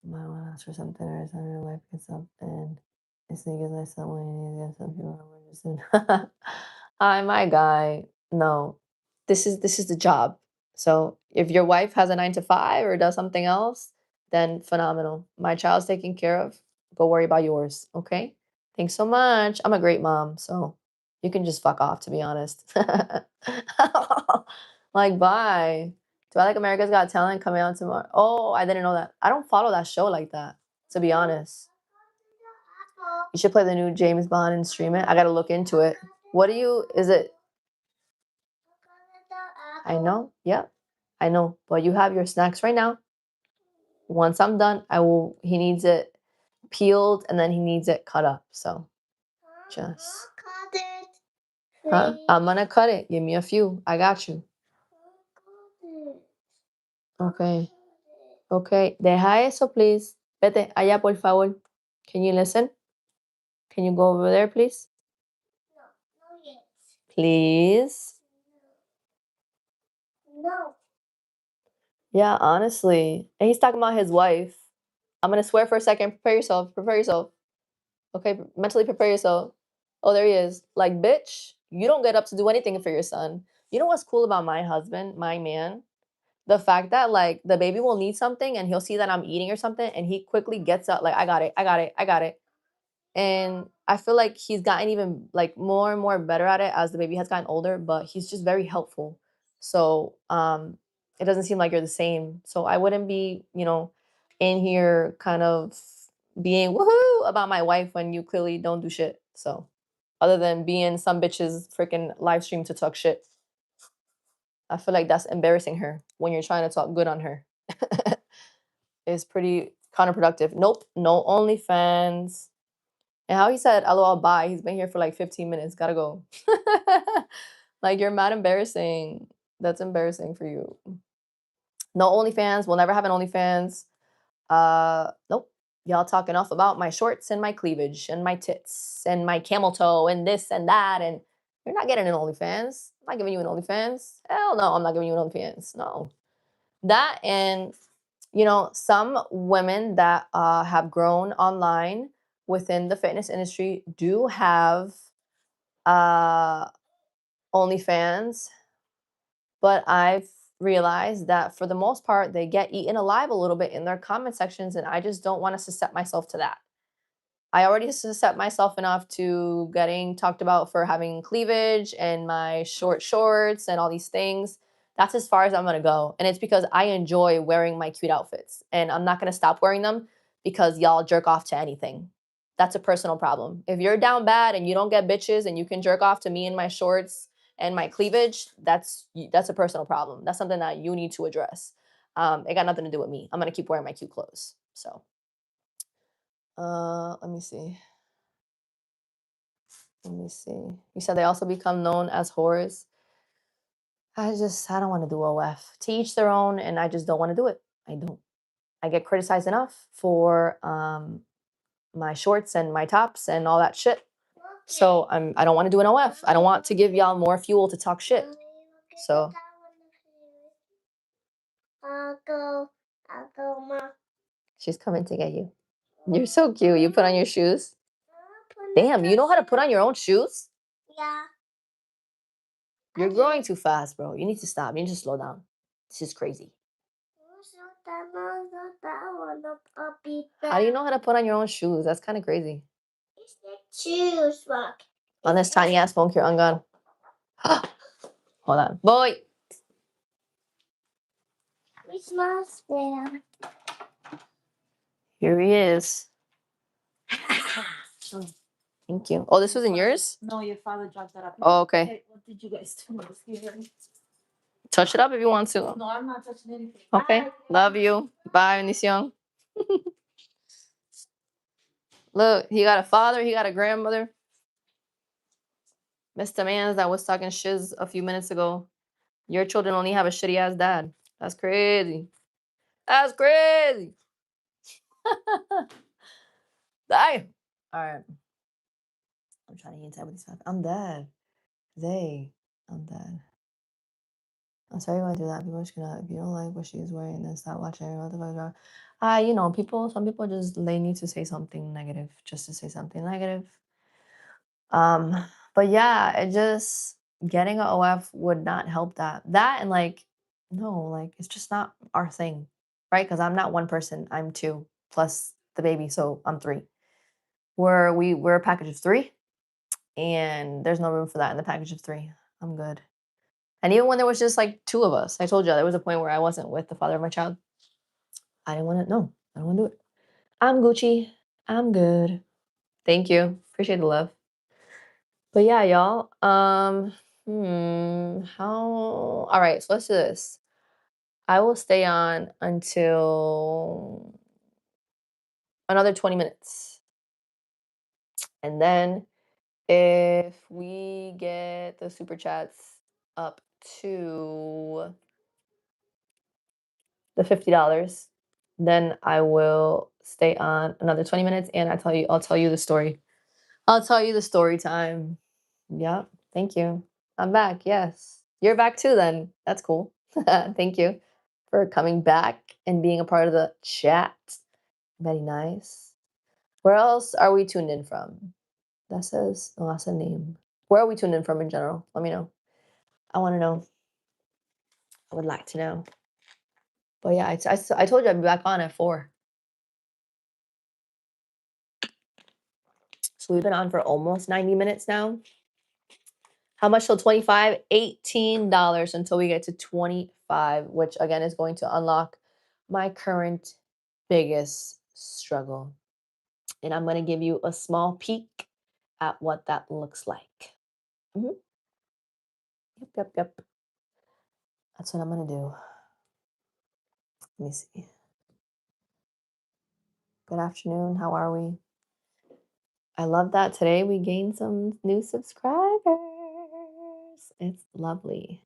Might want to ask for something or something. Your wife gets up and it's niggas like someone you need some people are more interested. Hi, my guy. No, this is the job. So if your wife has a 9 to 5 or does something else, then phenomenal. My child's taken care of. Go worry about yours. Okay. Thanks so much. I'm a great mom, so you can just fuck off. To be honest. Like bye. Do I like America's Got Talent coming out tomorrow? Oh, I didn't know that. I don't follow that show like that, to be honest. You should play the new James Bond and stream it. I gotta look into it. What do you, is it? I know, yeah, I know. But you have your snacks right now. Once I'm done, he needs it peeled and then he needs it cut up. So just. Huh? I'm gonna cut it. Give me a few. I got you. Okay. Okay. Deja eso, please. Vete allá, por favor. Can you listen? Can you go over there, please? Please? No. Yeah, honestly. And he's talking about his wife. I'm going to swear for a second. Prepare yourself. Prepare yourself. Okay, mentally prepare yourself. Oh, there he is. Like, bitch, you don't get up to do anything for your son. You know what's cool about my husband, my man? The fact that, like, the baby will need something and he'll see that I'm eating or something and he quickly gets up, like, I got it. I got it. I got it. And I feel like he's gotten even like more and more better at it as the baby has gotten older, but he's just very helpful. So it doesn't seem like you're the same. So I wouldn't be, in here kind of being woohoo about my wife when you clearly don't do shit. So other than being some bitch's freaking live stream to talk shit, I feel like that's embarrassing her when you're trying to talk good on her. It's pretty counterproductive. Nope, no OnlyFans. And how he said, LOL, bye. He's been here for like 15 minutes. Gotta go. Like, you're mad embarrassing. That's embarrassing for you. No OnlyFans. We'll never have an OnlyFans. Nope. Y'all talk enough about my shorts and my cleavage and my tits and my camel toe and this and that. And you're not getting an OnlyFans. I'm not giving you an OnlyFans. Hell no, I'm not giving you an OnlyFans. No. That and, some women that have grown online within the fitness industry do have uh, OnlyFans, but I've realized that for the most part, they get eaten alive a little bit in their comment sections, and I just don't want to set myself to that. I already set myself enough to getting talked about for having cleavage and my short shorts and all these things. That's as far as I'm gonna go. And it's because I enjoy wearing my cute outfits. And I'm not gonna stop wearing them because y'all jerk off to anything. That's a personal problem. If you're down bad and you don't get bitches and you can jerk off to me in my shorts and my cleavage, that's a personal problem. That's something that you need to address. It got nothing to do with me. I'm gonna keep wearing my cute clothes. So let me see. Let me see. You said they also become known as whores. I don't want to do OF. To each their own, and I just don't want to do it. I don't. I get criticized enough for my shorts and my tops and all that shit. So I don't want to do an OF. I don't want to give y'all more fuel to talk shit. So I'll go, Ma. She's coming to get you. You're so cute. You put on your shoes. Damn, you know how to put on your own shoes? Yeah. You're growing too fast, bro. You need to stop. You need to slow down. This is crazy. How do you know how to put on your own shoes? That's kind of crazy. It's the shoes, rock. On this tiny ass phone, you're ungone. Hold on. Boy. Here he is. Oh, thank you. Oh, this wasn't yours? No, your father dropped that up. Oh, okay. Hey, what did you guys do? Excuse me. Touch it up if you want to. No, I'm not touching anything. Okay. Bye. Love you. Bye, Onision. Look, he got a father, he got a grandmother. Mr. Mans that was talking shiz a few minutes ago. Your children only have a shitty ass dad. That's crazy. That's crazy. Die. All right. I'm trying to get inside with these. I'm dead. They. I'm dead. I'm sorry why I do that. People are just gonna, if you don't like what she's wearing, then stop watching her. What the fuck? You know, some people just, they need to say something negative just to say something negative. Um, but yeah, it just, getting a OF would not help that. That and like, no, like it's just not our thing, right? Because I'm not one person, I'm two plus the baby, so I'm three. We're a package of three, and there's no room for that in the package of three. I'm good. And even when there was just like two of us, I told you there was a point where I wasn't with the father of my child. I didn't want to. No, I don't want to do it. I'm Gucci. I'm good. Thank you. Appreciate the love. But yeah, y'all. How? All right. So let's do this. I will stay on until another 20 minutes, and then if we get the super chats up to the $50, then I will stay on another 20 minutes and I'll tell you the story. I'll tell you the story time. Yep. Thank you. I'm back. Yes. You're back too then. That's cool. Thank you for coming back and being a part of the chat. Very nice. Where else are we tuned in from? That says, oh, that's a name. Where are we tuned in from in general? Let me know. I want to know. I would like to know. But yeah, I told you I'd be back on at 4. So we've been on for almost 90 minutes now. How much till 25? $18 until we get to 25, which again is going to unlock my current biggest struggle. And I'm going to give you a small peek at what that looks like. Mhm. Yep, yep, yep. That's what I'm going to do. Let me see. Good afternoon. How are we? I love that today we gained some new subscribers. It's lovely.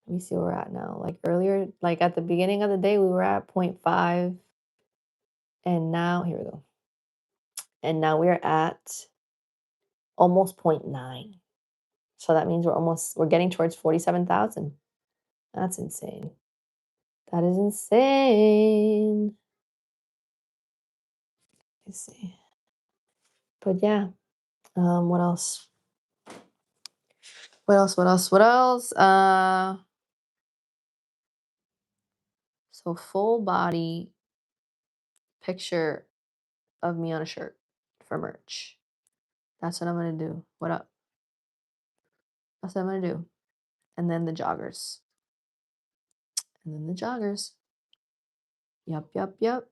Let me see where we're at now. Like earlier, like at the beginning of the day, we were at 0.5. And now, here we go. And now we're at almost 0.9. So that means we're getting towards 47,000. That's insane. That is insane. Let's see. But yeah, what else? What else? What else? What else? So full body picture of me on a shirt for merch. That's what I'm gonna do. What up? That's what I'm gonna do. And then the joggers. And then the joggers. Yep, yep, yep.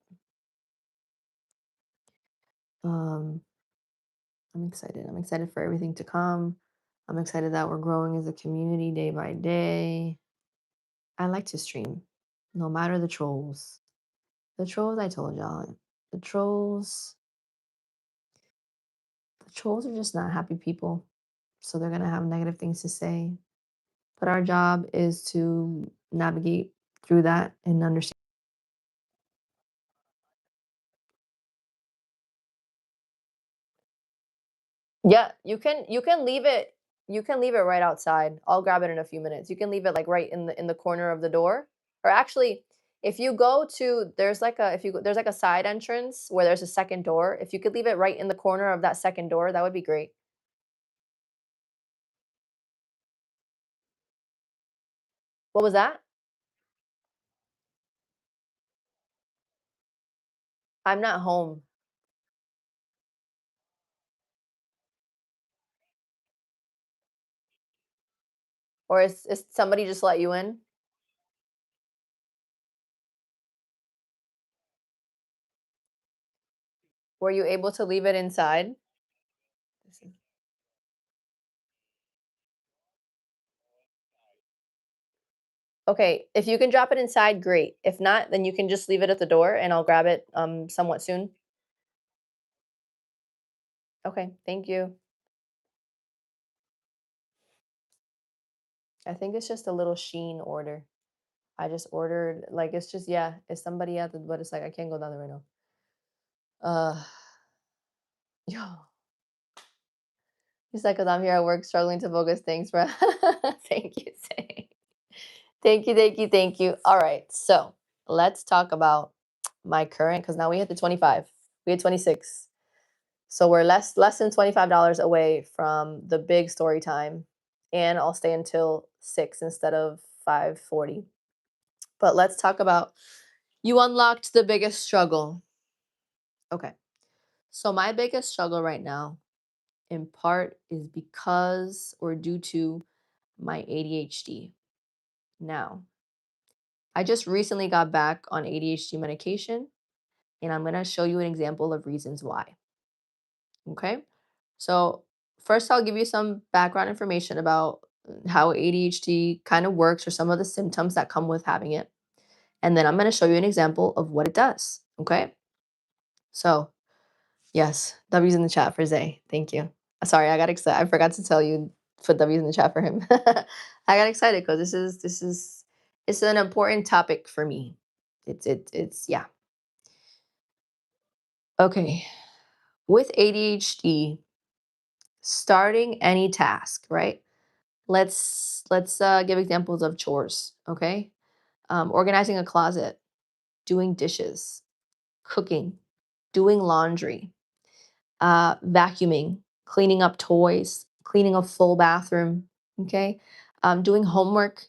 Um, I'm excited. I'm excited for everything to come. I'm excited that we're growing as a community day by day. I like to stream, no matter the trolls. The trolls, I told y'all, the trolls, the trolls are just not happy people. So they're gonna have negative things to say. But our job is to navigate through that and understand. Yeah, you can leave it, you can leave it right outside. I'll grab it in a few minutes. You can leave it like right in the corner of the door. Or actually, if you go to there's like a if you there's like a side entrance where there's a second door. If you could leave it right in the corner of that second door, that would be great. What was that? I'm not home. Or is somebody just let you in? Were you able to leave it inside? This is- Okay, if you can drop it inside, great. If not, then you can just leave it at the door and I'll grab it somewhat soon. Okay, thank you. I think it's just a little Sheen order. I just ordered like it's just yeah, it's somebody at the but it's like I can't go down there right now. Uh yeah. He's like, because I'm here at work struggling to focus. Thanks, bro. Thank you. Thank you, thank you, thank you. All right. So let's talk about my current because now we hit the 25. We had 26. So we're less than $25 away from the big story time. And I'll stay until 6 instead of 5:40. But let's talk about you unlocked the biggest struggle. Okay. So my biggest struggle right now in part is because or due to my ADHD. Now, I just recently got back on ADHD medication, and I'm going to show you an example of reasons why. Okay. So, first, I'll give you some background information about how ADHD kind of works or some of the symptoms that come with having it. And then I'm going to show you an example of what it does. Okay. So, yes, W's in the chat for Zay. Thank you. Sorry, I got excited. I forgot to tell you put W's in the chat for him. I got excited because this is it's an important topic for me. It's yeah. Okay. With ADHD, starting any task, right? Let's give examples of chores. Okay. Organizing a closet, doing dishes, cooking, doing laundry, vacuuming, cleaning up toys, cleaning a full bathroom, okay, doing homework,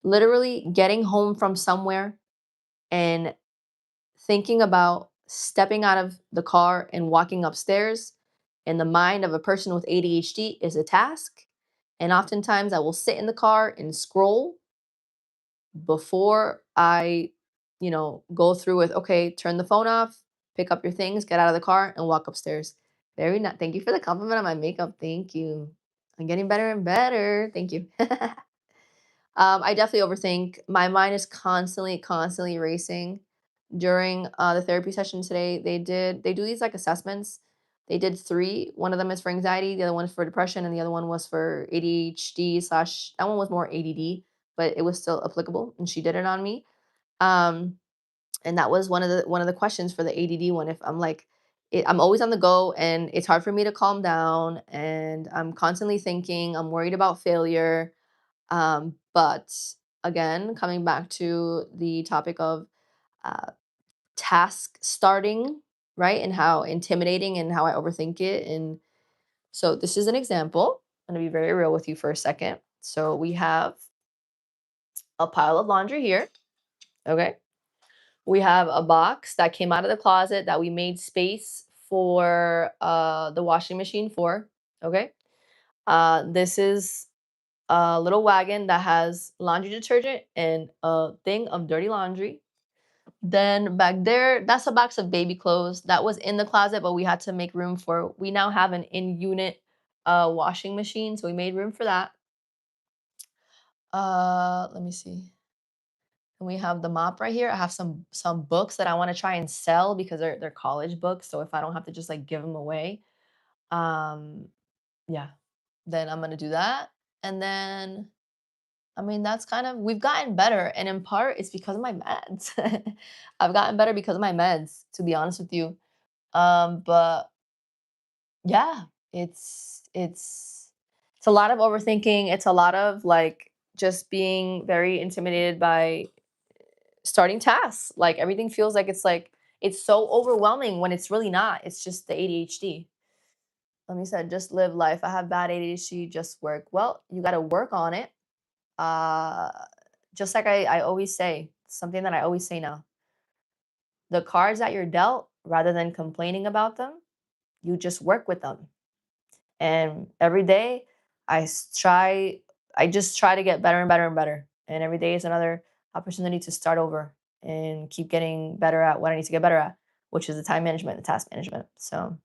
literally getting home from somewhere and thinking about stepping out of the car and walking upstairs in the mind of a person with ADHD is a task. And oftentimes I will sit in the car and scroll before I, go through with, okay, turn the phone off, pick up your things, get out of the car, and walk upstairs. Very nice. Thank you for the compliment on my makeup. Thank you. I'm getting better and better. Thank you. I definitely overthink. My mind is constantly racing. During the therapy session today, they do these like assessments. They did three. One of them is for anxiety, the other one is for depression, and the other one was for ADHD slash. That one was more ADD, but it was still applicable, and she did it on me. Um, and that was one of the questions for the ADD one. If I'm like, I'm always on the go, and it's hard for me to calm down, and I'm constantly thinking. I'm worried about failure. But again, coming back to the topic of uh, task starting, right? And how intimidating and how I overthink it. And so this is an example. I'm going to be very real with you for a second. So we have a pile of laundry here. Okay. We have a box that came out of the closet that we made space for the washing machine for. Okay. This is a little wagon that has laundry detergent and a thing of dirty laundry. Then back there, that's a box of baby clothes that was in the closet, but we had to make room for. We now have an in-unit washing machine, so we made room for that. Let me see. And we have the mop right here. I have some books that I want to try and sell because they're college books. So if I don't have to just like give them away, um, yeah, then I'm gonna do that. And then I mean, that's kind of we've gotten better, and in part it's because of my meds. I've gotten better because of my meds, to be honest with you. But yeah, it's a lot of overthinking. It's a lot of like just being very intimidated by starting tasks. Like everything feels like it's so overwhelming when it's really not. It's just the ADHD. Let me say, just live life. I have bad ADHD, just work. Well, you got to work on it. Uh, just like I always say, something that I always say now, the cards that you're dealt, rather than complaining about them, you just work with them. And every day I s- try, I just try to get better and better and better. And every day is another opportunity to start over and keep getting better at what I need to get better at. which is the time management, the task management. So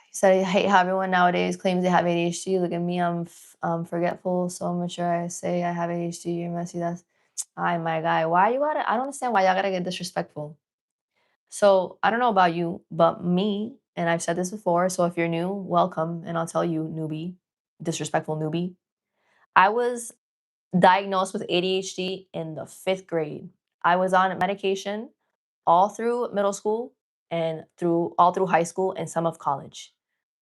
he said, I hate how everyone nowadays claims they have ADHD. Look at me, I'm forgetful, so immature. I say I have ADHD. You're messy. That's, I my guy. Why you gotta? I don't understand why y'all gotta get disrespectful. So I don't know about you, but me, and I've said this before. So if you're new, welcome, and I'll tell you, newbie, disrespectful newbie. I was diagnosed with ADHD in the 5th grade. I was on medication all through middle school and through all through high school and some of college.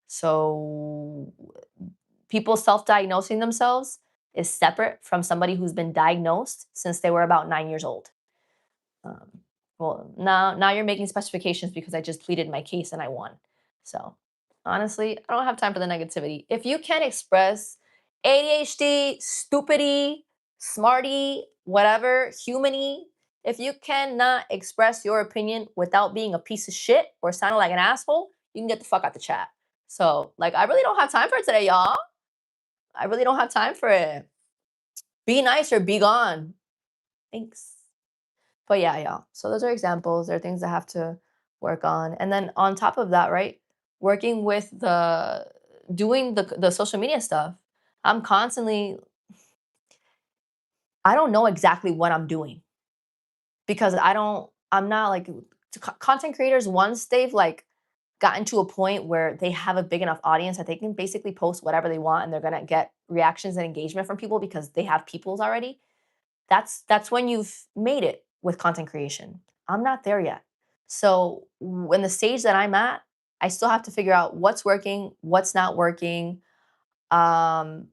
So people self-diagnosing themselves is separate from somebody who's been diagnosed since they were about 9 years old. Um, well, now you're making specifications because I just pleaded my case and I won. So honestly, I don't have time for the negativity. If you can express ADHD, stupidity, smarty, whatever, humany, if you cannot express your opinion without being a piece of shit or sounding like an asshole, you can get the fuck out the chat. So, like, I really don't have time for it today, y'all. I really don't have time for it. Be nice or be gone. Thanks. But yeah, yeah. So those are examples. There are things I have to work on. And then on top of that, right? Working with the doing the social media stuff. I'm constantly I don't know exactly what I'm doing because I'm not like content creators once they've like gotten to a point where they have a big enough audience that they can basically post whatever they want and they're going to get reactions and engagement from people because they have peoples already. That's when you've made it with content creation. I'm not there yet. So when the stage that I'm at, I still have to figure out what's working, what's not working, um,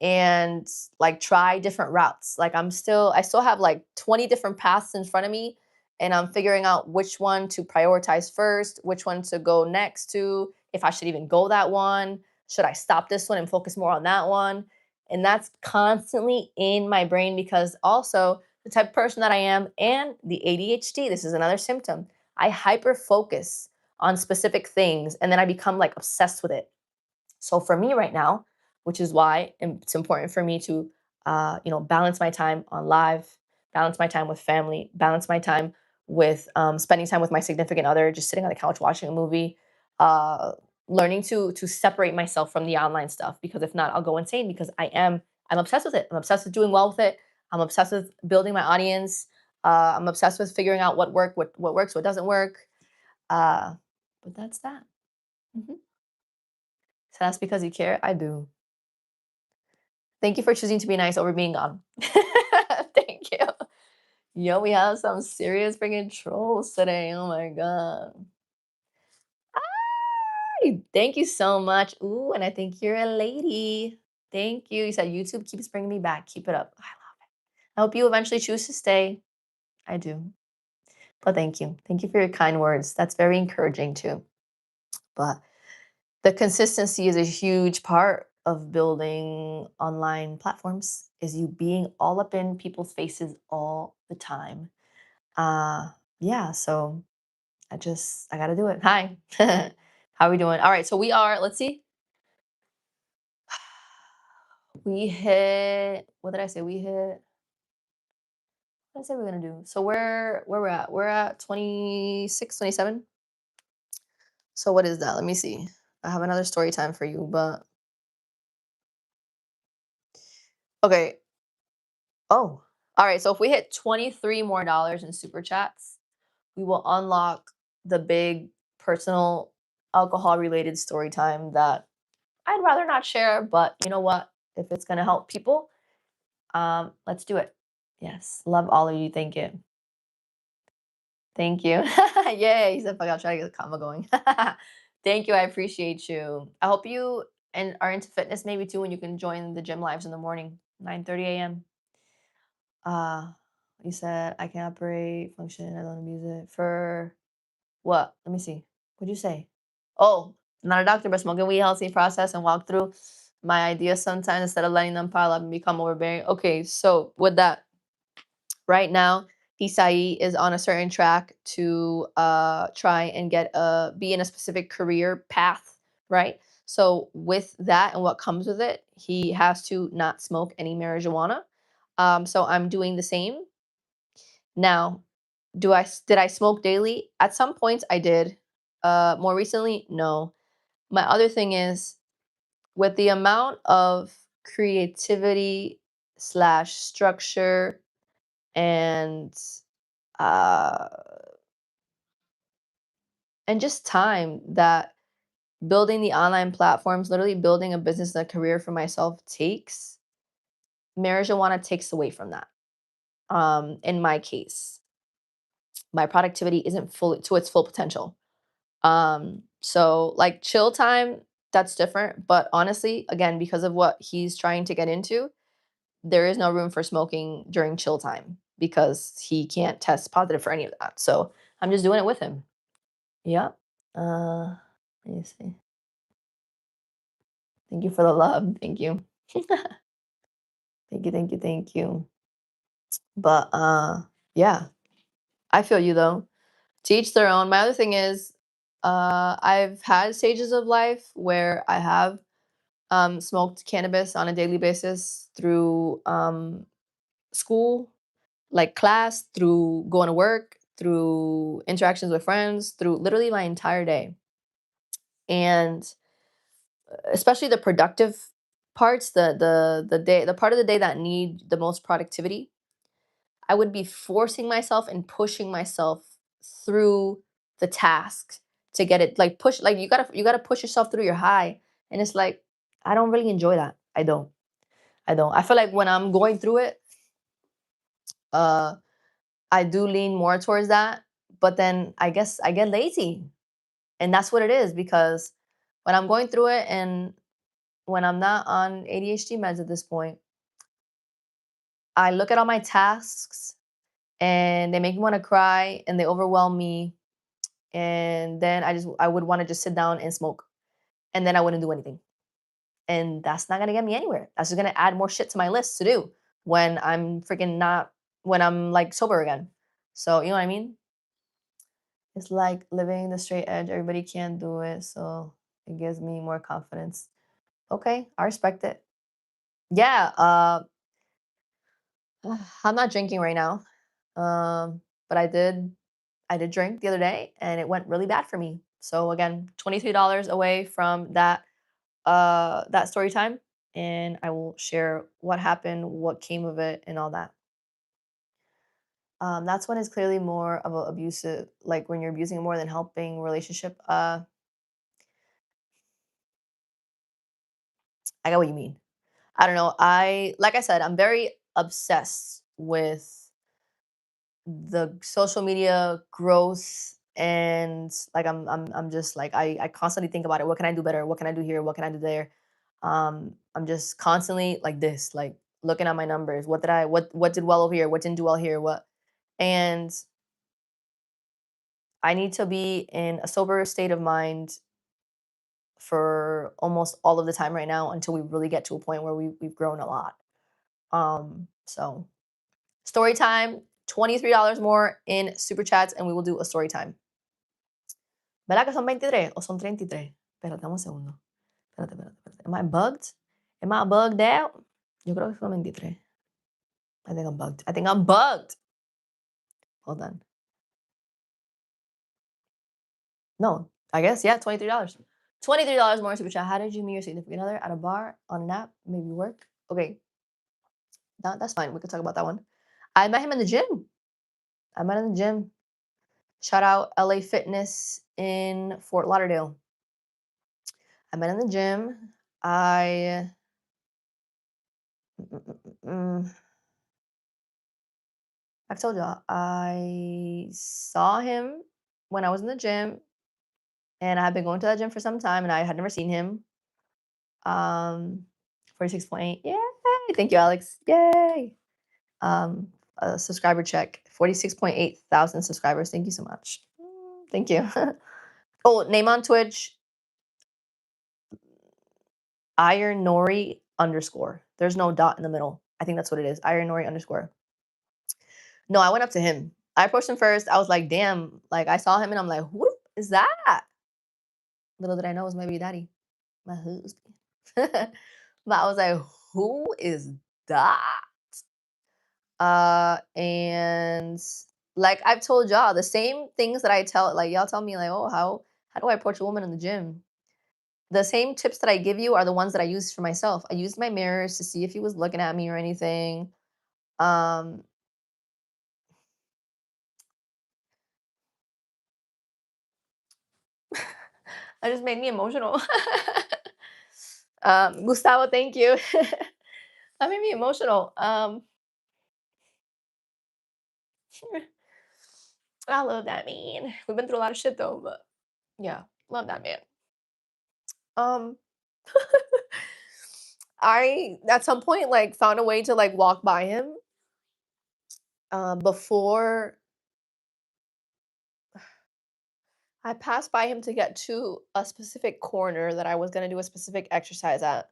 and like try different routes. Like I still have like 20 different paths in front of me, and I'm figuring out which one to prioritize first, which one to go next to, if I should even go that one. Should I stop this one and focus more on that one? And that's constantly in my brain because also the type of person that I am and the ADHD, this is another symptom. I hyper focus on specific things and then I become like obsessed with it. So for me right now, which is why it's important for me to, balance my time on live, balance my time with family, balance my time with spending time with my significant other, just sitting on the couch watching a movie, uh, learning to separate myself from the online stuff because if not, I'll go insane because I'm obsessed with it. I'm obsessed with doing well with it. I'm obsessed with building my audience. I'm obsessed with figuring out what works, what doesn't work. Uh, but that's that. Mhm. So that's because you care. I do. Thank you for choosing to be nice over being gone. Thank you. Yo, we have some serious freaking trolls today. Oh my god. Hi. Thank you so much. Ooh, and I think you're a lady. Thank you. You said YouTube keeps bringing me back. Keep it up. I love it. I hope you eventually choose to stay. I do. But thank you. Thank you for your kind words. That's very encouraging too. But the consistency is a huge part of building online platforms is you being all up in people's faces all the time. uh yeah, so I gotta do it. Hi. How are we doing? All right, so we are, let's see, we hit, what did I say we hit, what did I say we're gonna do? So where we're at, we're at 26, 27. So what is that? Let me see. I have another story time for you, but okay. Oh, all right. So if we hit 23 more dollars in super chats, we will unlock the big personal alcohol related story time that I'd rather not share, but you know what? If it's gonna help people, let's do it. Yes. Love all of you. Thank you. Thank you. Yay. He said, fuck, I'll try to get the combo going. Thank you. I appreciate you. I hope you and are into fitness maybe too, and you can join the gym lives in the morning, 9:30 a.m. Uh, you said I can operate, function, I don't abuse it. For what? Let me see. What'd you say? Oh, not a doctor, but smoking weed helps me process and walk through my ideas sometimes instead of letting them pile up and become overbearing. Okay, so with that, right now, Hisai is on a certain track to try and be in a specific career path, right? So with that and what comes with it, he has to not smoke any marijuana. So I'm doing the same now. Did I smoke daily? At some points I did. More recently, no. My other thing is with the amount of creativity slash structure and uh and just time that building the online platforms, literally building a business and a career for myself takes, marijuana takes away from that. In my case, my productivity isn't fully to its full potential. So like chill time, that's different. But honestly, again, because of what he's trying to get into, there is no room for smoking during chill time because he can't test positive for any of that. So I'm just doing it with him. Yep. Let me see. Thank you for the love. Thank you. Thank you, thank you, thank you. But yeah, I feel you though. To each their own. My other thing is, I've had stages of life where I have smoked cannabis on a daily basis through school, like class, through going to work, through interactions with friends, through literally my entire day. And especially the productive parts, the part of the day that need the most productivity, I would be forcing myself and pushing myself through the task to get it like push like you gotta push yourself through your high. And it's like I don't really enjoy that. I don't. I don't. I feel like when I'm going through it, uh I do lean more towards that, but then I guess I get lazy. And that's what it is because when I'm going through it and when I'm not on ADHD meds at this point, I look at all my tasks and they make me want to cry and they overwhelm me. And then I would want to just sit down and smoke. And then I wouldn't do anything. And that's not gonna get me anywhere. That's just gonna add more shit to my list to do when I'm freaking not when I'm like sober again. So you know what I mean? It's like living the straight edge. Everybody can't do it. So it gives me more confidence. Okay, I respect it. Yeah, I'm not drinking right now. But I did drink the other day and it went really bad for me. So again, $23 away from that story time, and I will share what happened, what came of it, and all that. That's when it's clearly more of an abusive, like when you're abusing more than helping relationship. I get what you mean. I don't know. Like I said, I'm very obsessed with the social media growth and like I'm just like I constantly think about it. What can I do better? What can I do here? What can I do there? I'm just constantly like this, like looking at my numbers. What did well over here? What didn't do well here? What and I need to be in a sober state of mind for almost all of the time right now until we really get to a point where we've grown a lot. So story time, $23 more in super chats, and we will do a story time. ¿Verdad que son 23 o son 33? Espérate, dame un segundo. Espérate, espérate, espérate. Am I bugged? Am I bugged out? Yo creo que son 23. I think I'm bugged. I think I'm bugged. Hold on. No, I guess, yeah, $23. $23 more super chat. How did you meet your significant other? At a bar, on an app, maybe work? Okay, that's fine. We can talk about that one. I met him in the gym. I met him in the gym. Shout out LA Fitness in Fort Lauderdale. I met in the gym. I mm, mm, mm, I've told y'all, I saw him when I was in the gym, and I had been going to that gym for some time, and I had never seen him. 46.8. Yay! Thank you, Alex. Yay! Um, a subscriber check. 46.8 thousand subscribers. Thank you so much. Thank you. Oh, name on Twitch, IronNori underscore. There's no dot in the middle. I think that's what it is. IronNori underscore. No, I went up to him. I approached him first. I was like, damn. Like I saw him and I'm like, who is that? Little did I know it was my baby daddy, my husband. But I was like, who is that? And Like I've told y'all, the same things that I tell, like y'all tell me, like, oh, how do I approach a woman in the gym? The same tips that I give you are the ones that I use for myself. I used my mirrors to see if he was looking at me or anything. Um, that just made me emotional. Gustavo, thank you. That made me emotional. I love that man. We've been through a lot of shit though, but yeah, love that man. Um, I at some point like found a way to like walk by him before I passed by him to get to a specific corner that I was gonna do a specific exercise at.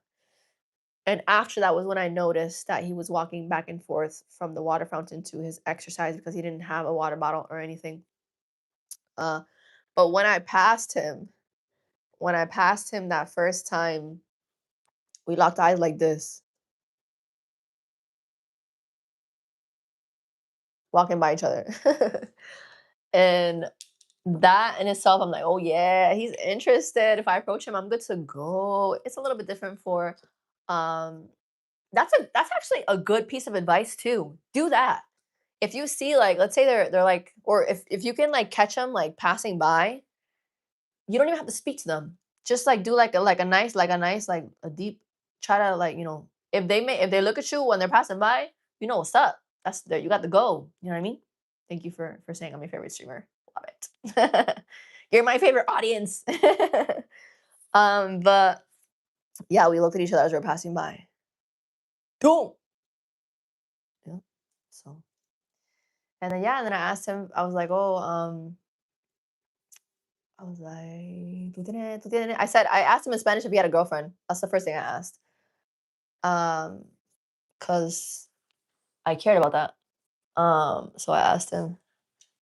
And after that was when I noticed that he was walking back and forth from the water fountain to his exercise because he didn't have a water bottle or anything. Uh, but when I passed him that first time, we locked eyes like this, walking by each other. And that in itself, I'm like, oh yeah, he's interested. If I approach him, I'm good to go. It's a little bit different for um that's actually a good piece of advice too. Do that. If you see like let's say they're like or if you can like catch them like passing by, you don't even have to speak to them. Just like do like a nice like a deep try to like, if they look at you when they're passing by, you know what's up. That's there you got to go. You know what I mean? Thank you for saying I'm your favorite streamer. Love it. You're my favorite audience. But yeah, we looked at each other as we were passing by. Don't. Yeah. So and then yeah, and then I asked him, I was like, oh, I was like, "Tú tienes-" I said, I asked him in Spanish if he had a girlfriend. That's the first thing I asked. Um, because I cared about that. So I asked him,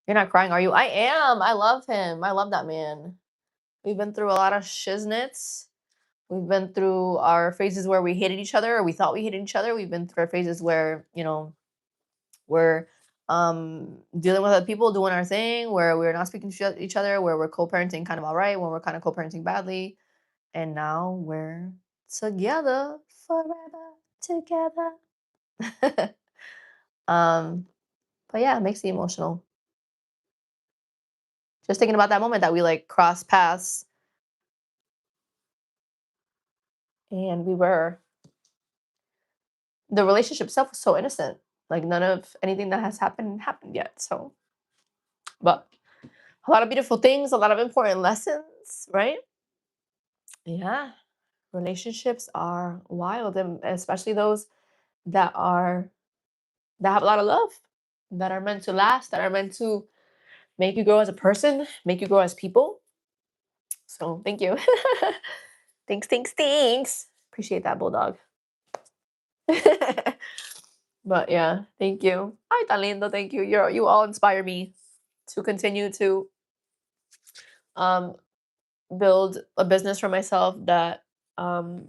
"You're not crying, are you?" I am. I love him. I love that man. We've been through a lot of shiznits. We've been through our phases where we hated each other or we thought we hated each other. We've been through our phases where, we're dealing with other people, doing our thing, where we're not speaking to each other, where we're co-parenting kind of all right, when we're kind of co-parenting badly. And now we're together forever together. um, but yeah, it makes me emotional. Just thinking about that moment that we like crossed paths and the relationship itself was so innocent. Like none of anything that has happened yet. So, but a lot of beautiful things, a lot of important lessons, right? Yeah. Relationships are wild, and especially those that are that have a lot of love, that are meant to last, that are meant to make you grow as a person, make you grow as people. So thank you. Thanks, thanks, thanks. Appreciate that, bulldog. But yeah, thank you. Ay, tan lindo. Thank you. You all inspire me to continue to um build a business for myself that um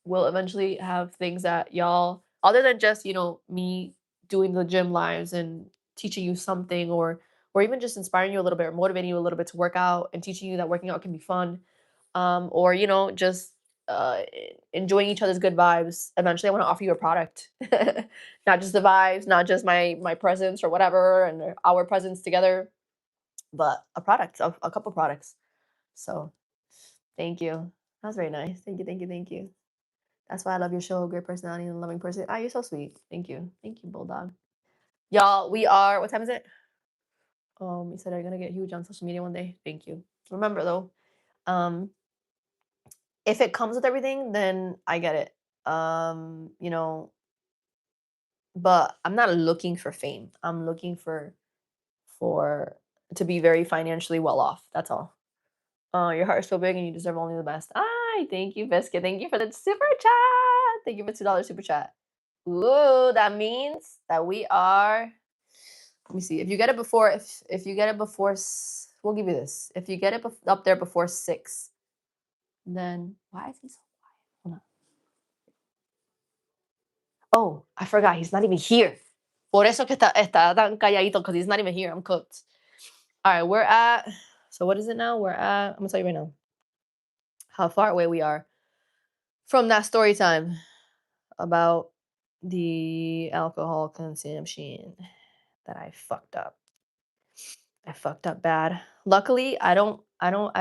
will eventually have things that y'all, other than just, me doing the gym lives and teaching you something, or even just inspiring you a little bit or motivating you a little bit to work out and teaching you that working out can be fun. Or just enjoying each other's good vibes. Eventually I want to offer you a product. Not just the vibes, not just my presence or whatever and our presence together, but a product, a couple products. So thank you. That was very nice. Thank you, thank you, thank you. That's why I love your show. Great personality and a loving person. Ah, you're so sweet. Thank you. Thank you, Bulldog. Y'all, we are, what time is it? You said I'm gonna get huge on social media one day. Thank you. Remember though, um, if it comes with everything, then I get it. But I'm not looking for fame. I'm looking for to be very financially well off. That's all. Oh, your heart is so big and you deserve only the best. Ay, thank you, Biscuit. Thank you for the super chat. Thank you for $2 super chat. Ooh, that means that we are. Let me see. If you get it before, if you get it before, we'll give you this. If you get it up there before 6, then why is he so quiet? Hold on. Oh, I forgot. He's not even here. Por eso que está tan calladito, because he's not even here. I'm cooked. All right, we're at, so what is it now? We're at, I'm gonna tell you right now how far away we are from that story time about the alcohol consumption that I fucked up. I fucked up bad. Luckily, I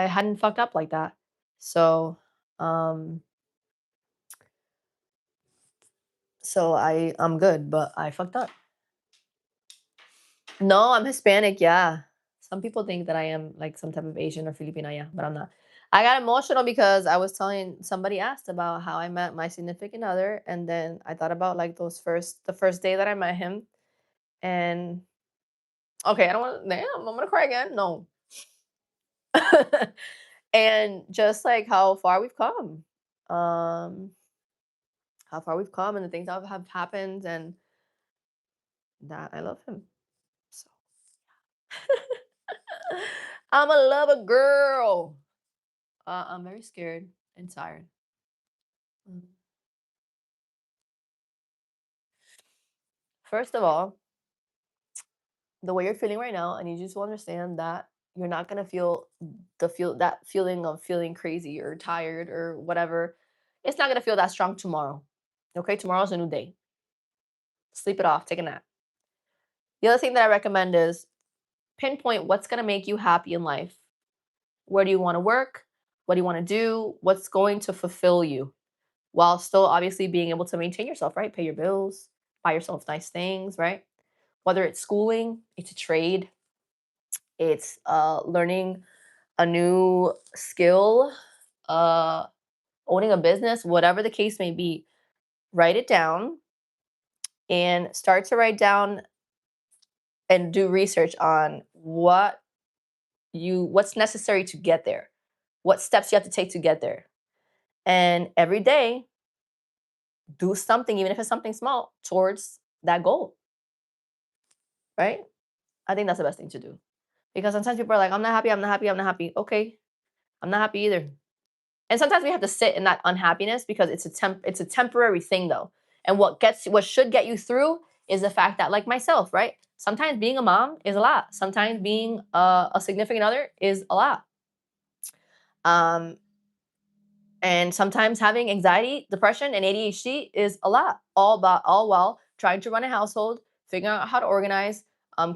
hadn't fucked up like that. So, um, I'm good, but I fucked up. No, I'm Hispanic, yeah. Some people think that I am like some type of Asian or Filipina, yeah, but I'm not. I got emotional because I was telling somebody asked about how I met my significant other, and then I thought about like the first day that I met him, and okay, I don't want to. Damn, I'm gonna cry again. No, and just like how far we've come, um, how far we've come, and the things that have happened, and that I love him. So I'm a lover girl. I'm very scared and tired. Mm. First of all, the way you're feeling right now, I need you to understand that you're not gonna feel that feeling of feeling crazy or tired or whatever. It's not gonna feel that strong tomorrow. Okay, tomorrow's a new day. Sleep it off, take a nap. The other thing that I recommend is pinpoint what's gonna make you happy in life. Where do you want to work? What do you want to do? What's going to fulfill you while still obviously being able to maintain yourself, right? Pay your bills, buy yourself nice things, right? Whether it's schooling, it's a trade, it's learning a new skill, uh, owning a business, whatever the case may be, write it down and start to write down and do research on what's necessary to get there, what steps you have to take to get there. And every day, do something, even if it's something small, towards that goal, right? I think that's the best thing to do. Because sometimes people are like, I'm not happy, I'm not happy, I'm not happy. Okay, I'm not happy either. And sometimes we have to sit in that unhappiness because it's a temporary thing though. And what should get you through is the fact that like myself, right? Sometimes being a mom is a lot. Sometimes being a significant other is a lot. Um, and sometimes having anxiety, depression, and ADHD is a lot. All while trying to run a household, figuring out how to organize,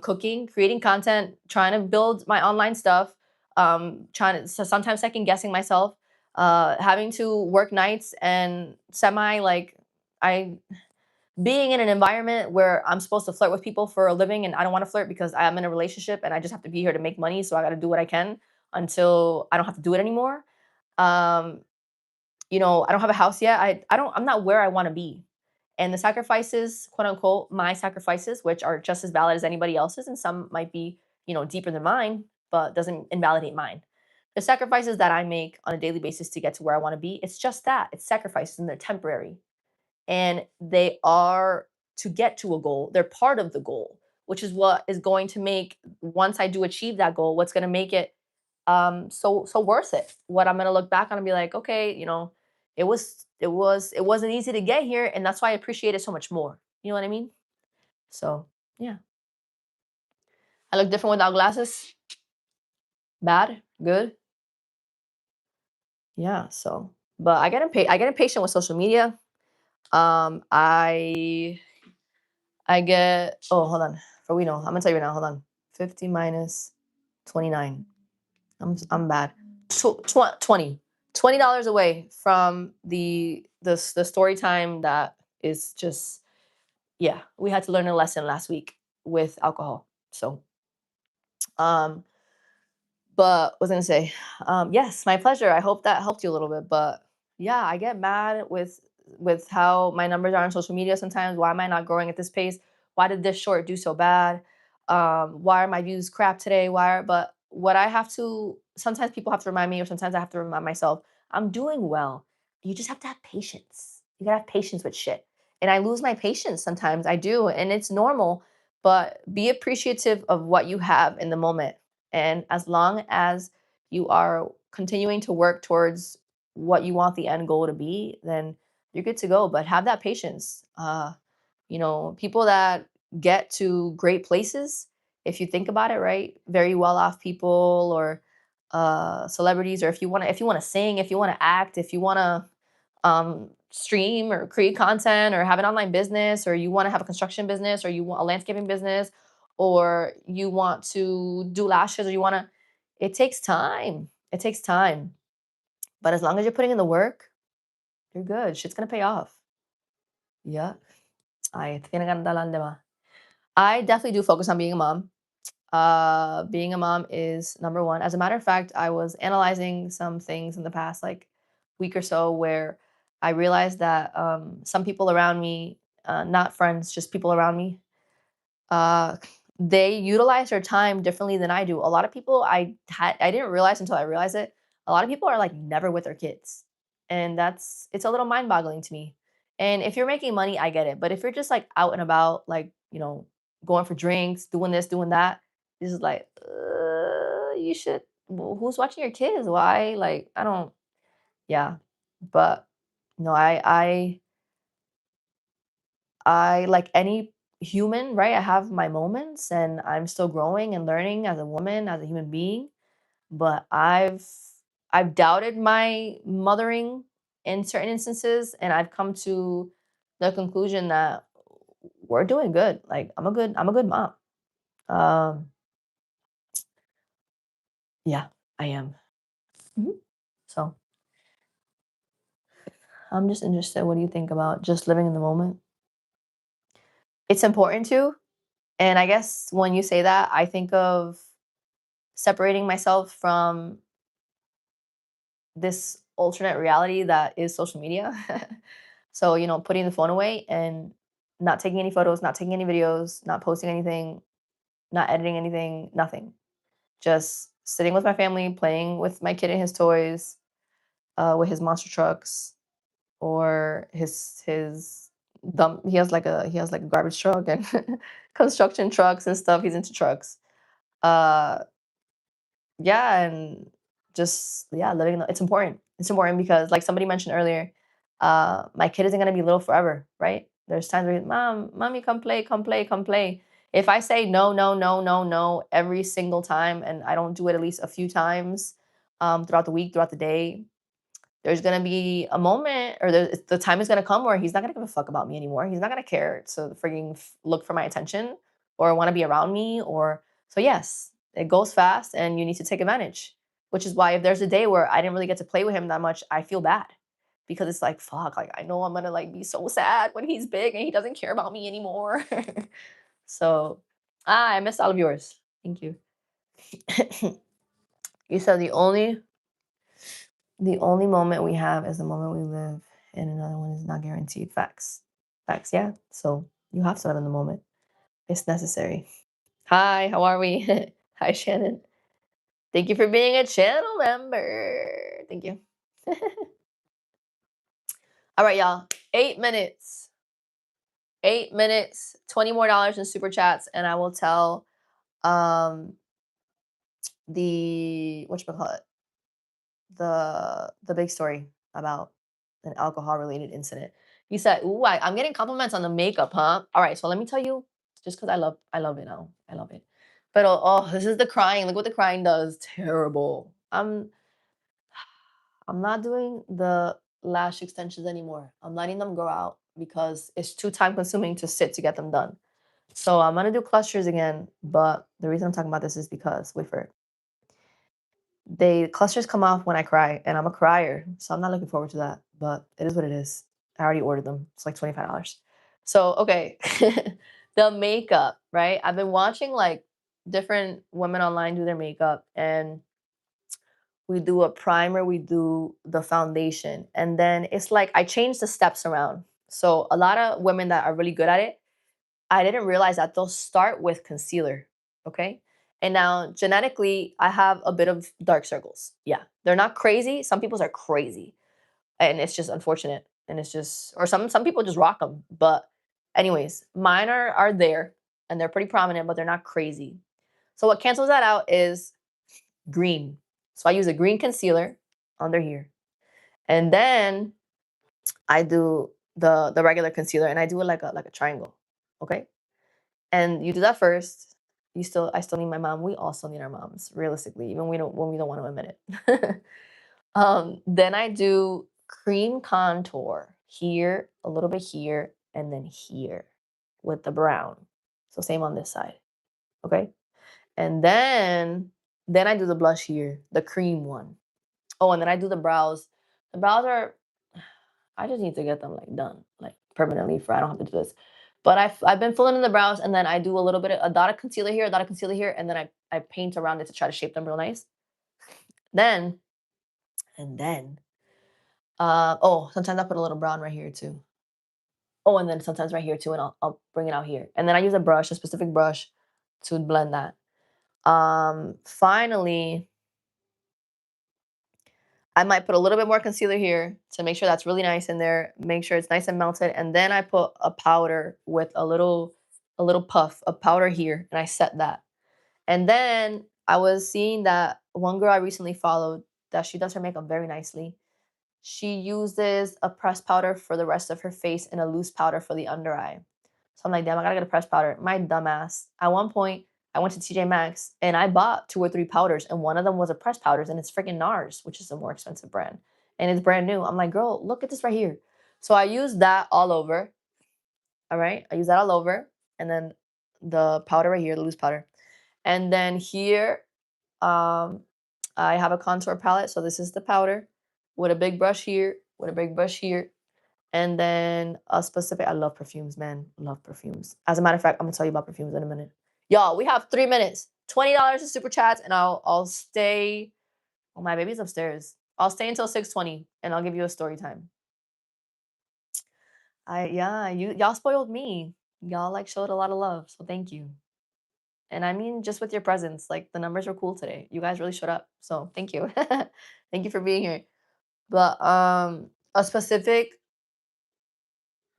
cooking, creating content, trying to build my online stuff, trying to so sometimes second guessing myself, having to work nights and semi like I being in an environment where I'm supposed to flirt with people for a living and I don't want to flirt because I'm in a relationship and I just have to be here to make money. So I got to do what I can until I don't have to do it anymore. Um, I don't have a house yet. I'm not where I want to be. And the sacrifices, quote unquote, my sacrifices, which are just as valid as anybody else's, and some might be, deeper than mine, but doesn't invalidate mine. The sacrifices that I make on a daily basis to get to where I want to be, it's just that. It's sacrifices and they're temporary. And they are to get to a goal. They're part of the goal, which is what is going to make once I do achieve that goal, what's going to make it so worth it. What I'm gonna look back on and be like, okay, it wasn't easy to get here, and that's why I appreciate it so much more. You know what I mean? So yeah, I look different without glasses. Bad, good, yeah. So, but I get impatient with social media. Um, I I get hold on for we know I'm gonna tell you right now. Hold on, 50 minus 29. I'm bad. Tw- tw- 20 $20 away from the story time that is just yeah, we had to learn a lesson last week with alcohol. So um but what was I gonna say? Yes, my pleasure. I hope that helped you a little bit. But yeah, I get mad with how my numbers are on social media sometimes. Why am I not growing at this pace? Why did this short do so bad? Why are my views crap today? But what I have to sometimes people have to remind me, or sometimes I have to remind myself, I'm doing well. You just have to have patience. You gotta have patience with shit. And I lose my patience sometimes. I do, and it's normal. But be appreciative of what you have in the moment, and as long as you are continuing to work towards what you want the end goal to be, then you're good to go. But have that patience. People that get to great places if you think about it, right? Very well off people or celebrities, or if you want to sing, if you want to act, if you want to stream or create content or have an online business, or you want to have a construction business, or you want a landscaping business, or you want to do lashes, or you want to, it takes time. It takes time. But as long as you're putting in the work, you're good. Shit's gonna pay off. Yeah. I pinaganda, di ba? I definitely do focus on being a mom. Being a mom is number one. As a matter of fact, I was analyzing some things in the past like week or so where I realized that some people around me, not friends, just people around me, uh, they utilize their time differently than I do. A lot of people I didn't realize until I realized it. A lot of people are like never with their kids, and it's a little mind boggling to me. And if you're making money, I get it. But if you're just like out and about, like going for drinks, doing this, doing that, this is like you should. Who's watching your kids? Why? Like I don't. Yeah, but no, I like any human, right? I have my moments and I'm still growing and learning as a woman, as a human being, but I've doubted my mothering in certain instances and I've come to the conclusion that we're doing good. Like I'm a good mom. Um yeah, I am. Mhm. So, I'm just interested, what do you think about just living in the moment? It's important to, and I guess when you say that, I think of separating myself from this alternate reality that is social media. So, putting the phone away and not taking any photos, not taking any videos, not posting anything, not editing anything, nothing. Just sitting with my family, playing with my kid and his toys, with his monster trucks or his dump. He has like a garbage truck and construction trucks and stuff. He's into trucks. Uh Yeah, and just yeah, it's important. It's important because like somebody mentioned earlier, my kid isn't gonna be little forever, right? There's times where mom, mommy, come play, come play, come play. If I say no, no, no, no, no every single time and I don't do it at least a few times throughout the week, throughout the day, there's gonna be a moment, or the time is gonna come where he's not gonna give a fuck about me anymore. He's not gonna care to freaking look for my attention or want to be around me. Or so yes, it goes fast, and you need to take advantage. Which is why if there's a day where I didn't really get to play with him that much, I feel bad because it's like fuck, like I know I'm gonna like be so sad when he's big and he doesn't care about me anymore. So I missed all of yours. Thank you. You said the only moment we have is the moment we live, and another one is not guaranteed. Facts. Facts, yeah. So you have to live in the moment. It's necessary. Hi, how are we? Hi, Shannon. Thank you for being a channel member. Thank you. All right, y'all. 8 minutes. 8 minutes. $20 more in super chats, and I will tell um the the big story about an alcohol related incident. You said, "Ooh, I'm getting compliments on the makeup, huh?" All right, so let me tell you, just because I love it now, I love it. But this is the crying. Look what the crying does. Terrible. I'm not doing the lash extensions anymore. I'm letting them grow out because it's too time consuming to sit to get them done. So I'm gonna do clusters again. But the reason I'm talking about this is because wait for it. They clusters come off when I cry, and I'm a crier, so I'm not looking forward to that. But it is what it is. I already ordered them. It's like $25. So okay, the makeup, right? I've been watching like different women online do their makeup, and we do a primer, we do the foundation, and then it's like I change the steps around. So a lot of women that are really good at it, I didn't realize that they'll start with concealer. Okay. And now genetically, I have a bit of dark circles. Yeah. They're not crazy. Some people's are crazy. And it's just unfortunate. And it's just, or some people just rock them. But anyways, mine are there and they're pretty prominent, but they're not crazy. So what cancels that out is green. So I use a green concealer under here. And then I do the regular concealer and I do it like a triangle. Okay. And you do that first. I still need my mom. We all still need our moms, realistically, even we don't when we don't want to admit it. Then I do cream contour here, a little bit here, and then here with the brown. So same on this side. Okay. And then I do the blush here, the cream one. Oh, and then I do the brows. The brows are I just need to get them like done, like permanently for I don't have to do this. But I've been filling in the brows and then I do a little bit of a dot of concealer here, a dot of concealer here, and then I paint around it to try to shape them real nice. Then and then oh, sometimes I put a little brown right here too. Oh, and then sometimes right here too, and I'll bring it out here. And then I use a brush, a specific brush to blend that. Finally, I might put a little bit more concealer here to make sure that's really nice in there, make sure it's nice and melted, and then I put a powder with a little puff of powder here, and I set that. And then I was seeing that one girl I recently followed that she does her makeup very nicely. She uses a pressed powder for the rest of her face and a loose powder for the under eye. So I'm like, damn, I gotta get a pressed powder. My dumbass. At one point, I went to TJ Maxx and I bought two or three powders, and one of them was a pressed powders, and it's freaking NARS, which is a more expensive brand, and it's brand new. I'm like, girl, look at this right here. So I use that all over. All right, I use that all over, and then the powder right here, the loose powder, and then here, um, I have a contour palette. So this is the powder with a big brush here, with a big brush here, and then a specific I love perfumes, man. Love perfumes. As a matter of fact, I'm gonna tell you about perfumes in a minute. Y'all, we have 3 minutes. $20 in super chats, and I'll stay. Oh, my baby's upstairs. I'll stay until 6:20 and I'll give you a story time. Y'all spoiled me. Y'all like showed a lot of love. So thank you. And I mean just with your presence, like the numbers were cool today. You guys really showed up. So thank you. Thank you for being here. But a specific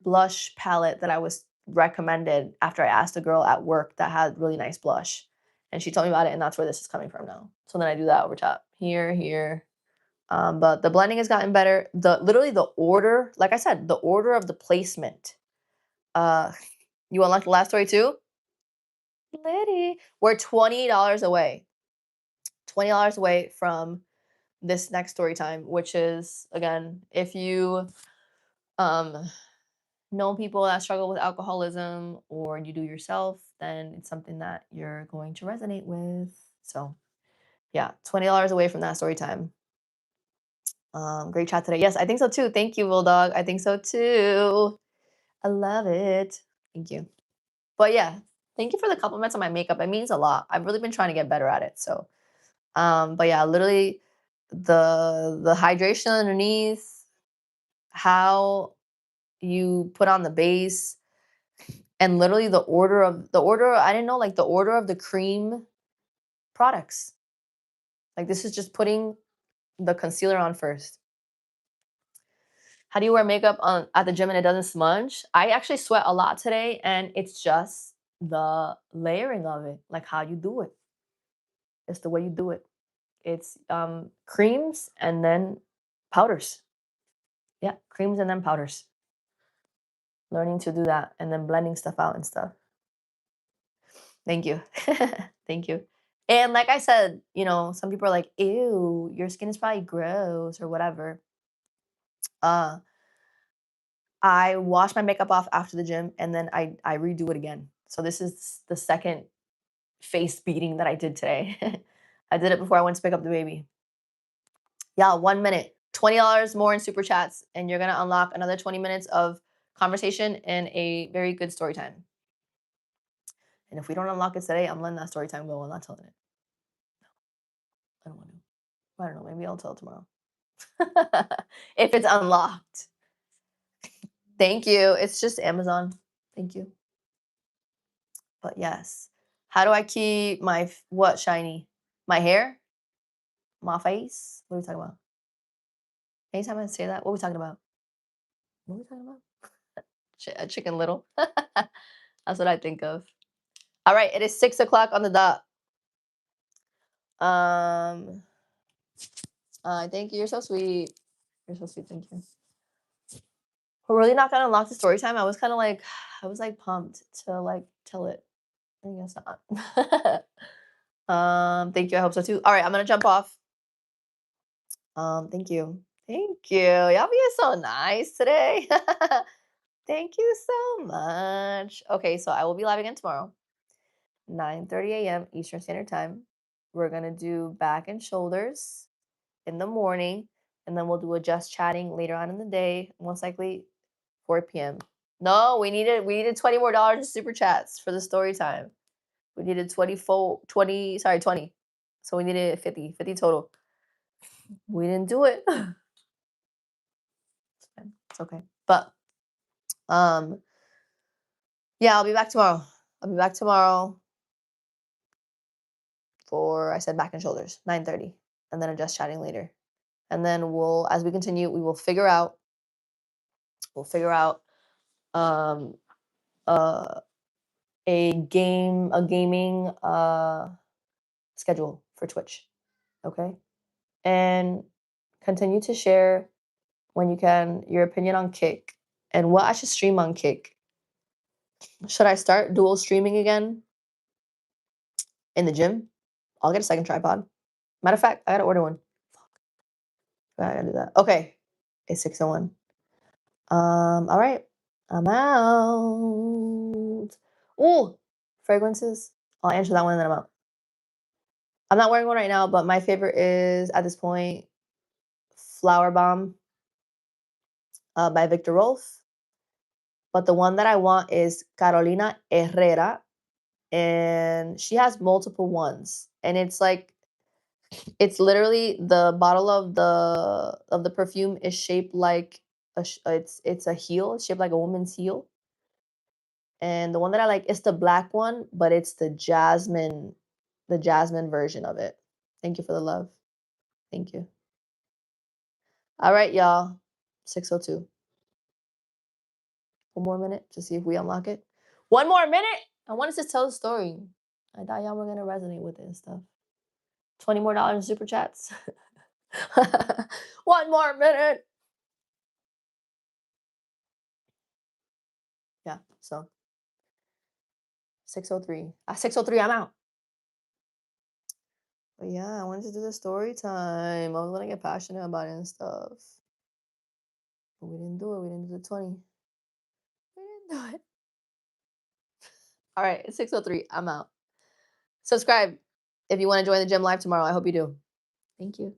blush palette that I was recommended after I asked a girl at work that had really nice blush. And she told me about it, and that's where this is coming from now. So then I do that over top. Here, here. But the blending has gotten better. The literally the order, like I said, the order of the placement. Uh you unlocked the last story too? Liddy. We're $20 away. $20 away from this next story time, which is again, if you um know people that struggle with alcoholism or you do yourself, then it's something that you're going to resonate with. So, yeah, $20 away from that story time. Great chat today. Yes, I think so too. Thank you, Bulldog. I think so too. I love it. Thank you. But yeah, thank you for the compliments on my makeup. It means a lot. I've really been trying to get better at it. So, but yeah, literally the hydration underneath, how you put on the base, and literally the order I didn't know like the order of the cream products. Like this is just putting the concealer on first. How do you wear makeup on at the gym and it doesn't smudge? I actually sweat a lot today, and it's just the layering of it, like how you do it. It's the way you do it. It's creams and then powders. Yeah, creams and then powders. Learning to do that and then blending stuff out and stuff. Thank you. Thank you. And like I said, some people are like, ew, your skin is probably gross or whatever. Uh, I wash my makeup off after the gym and then I redo it again. So this is the second face beating that I did today. I did it before I went to pick up the baby. Yeah, 1 minute. $20 more in super chats, and you're gonna unlock another 20 minutes of conversation and a very good story time. And if we don't unlock it today, I'm letting that story time go. I'm not telling it. I don't want to. I don't know. Maybe I'll tell it tomorrow. If it's unlocked. Thank you. It's just Amazon. Thank you. But yes. How do I keep my what shiny? My hair? My face? What are we talking about? Anytime I say that, what are we talking about? What are we talking about? Chicken Little. That's what I think of. All right, it is 6 o'clock on the dot. Um, thank you. You're so sweet. You're so sweet. Thank you. We're really not gonna unlock the story time. I was kind of like, I was like pumped to like tell it. I guess not. Thank you. I hope so too. All right, I'm gonna jump off. Thank you. Thank you. Y'all being so nice today. Thank you so much. Okay, so I will be live again tomorrow, 9:30 a.m. Eastern Standard Time. We're gonna do back and shoulders in the morning, and then we'll do a just chatting later on in the day, most likely 4 p.m. No, we needed $20 more in super chats for the story time. We needed 24, 20, sorry, 20. So we needed 50 total. We didn't do it. It's okay. But um yeah, I'll be back tomorrow. I'll be back tomorrow for I said back and shoulders, 9:30. And then I'm just chatting later. And then we'll as we continue, we will figure out um uh a gaming schedule for Twitch. Okay? And continue to share when you can your opinion on Kick and what I should stream on Kick. Should I start dual streaming again in the gym? I'll get a second tripod. Matter of fact, I gotta order one. I gotta do that. Okay. It's 6:01. All right. I'm out. Ooh, fragrances. I'll answer that one and then I'm out. I'm not wearing one right now, but my favorite is at this point Flower Bomb by Victor Rolf. But the one that I want is Carolina Herrera, and she has multiple ones, and it's literally the bottle of the perfume is shaped like it's a heel. It's shaped like a woman's heel, and the one that I like is the black one, but it's the jasmine version of it. Thank you for the love. Thank you. All right, y'all. 6:02. One more minute to see if we unlock it. One more minute. I wanted to tell the story. I thought y'all were gonna resonate with it and stuff. $20 more in super chats. One more minute. Yeah. So 6:03. 6:03. I'm out. But yeah, I wanted to do the story time. I was gonna get passionate about it and stuff. But we didn't do it. We didn't do the 20. We didn't do it. All right, it's 6:03. I'm out. Subscribe if you want to join the gym live tomorrow. I hope you do. Thank you.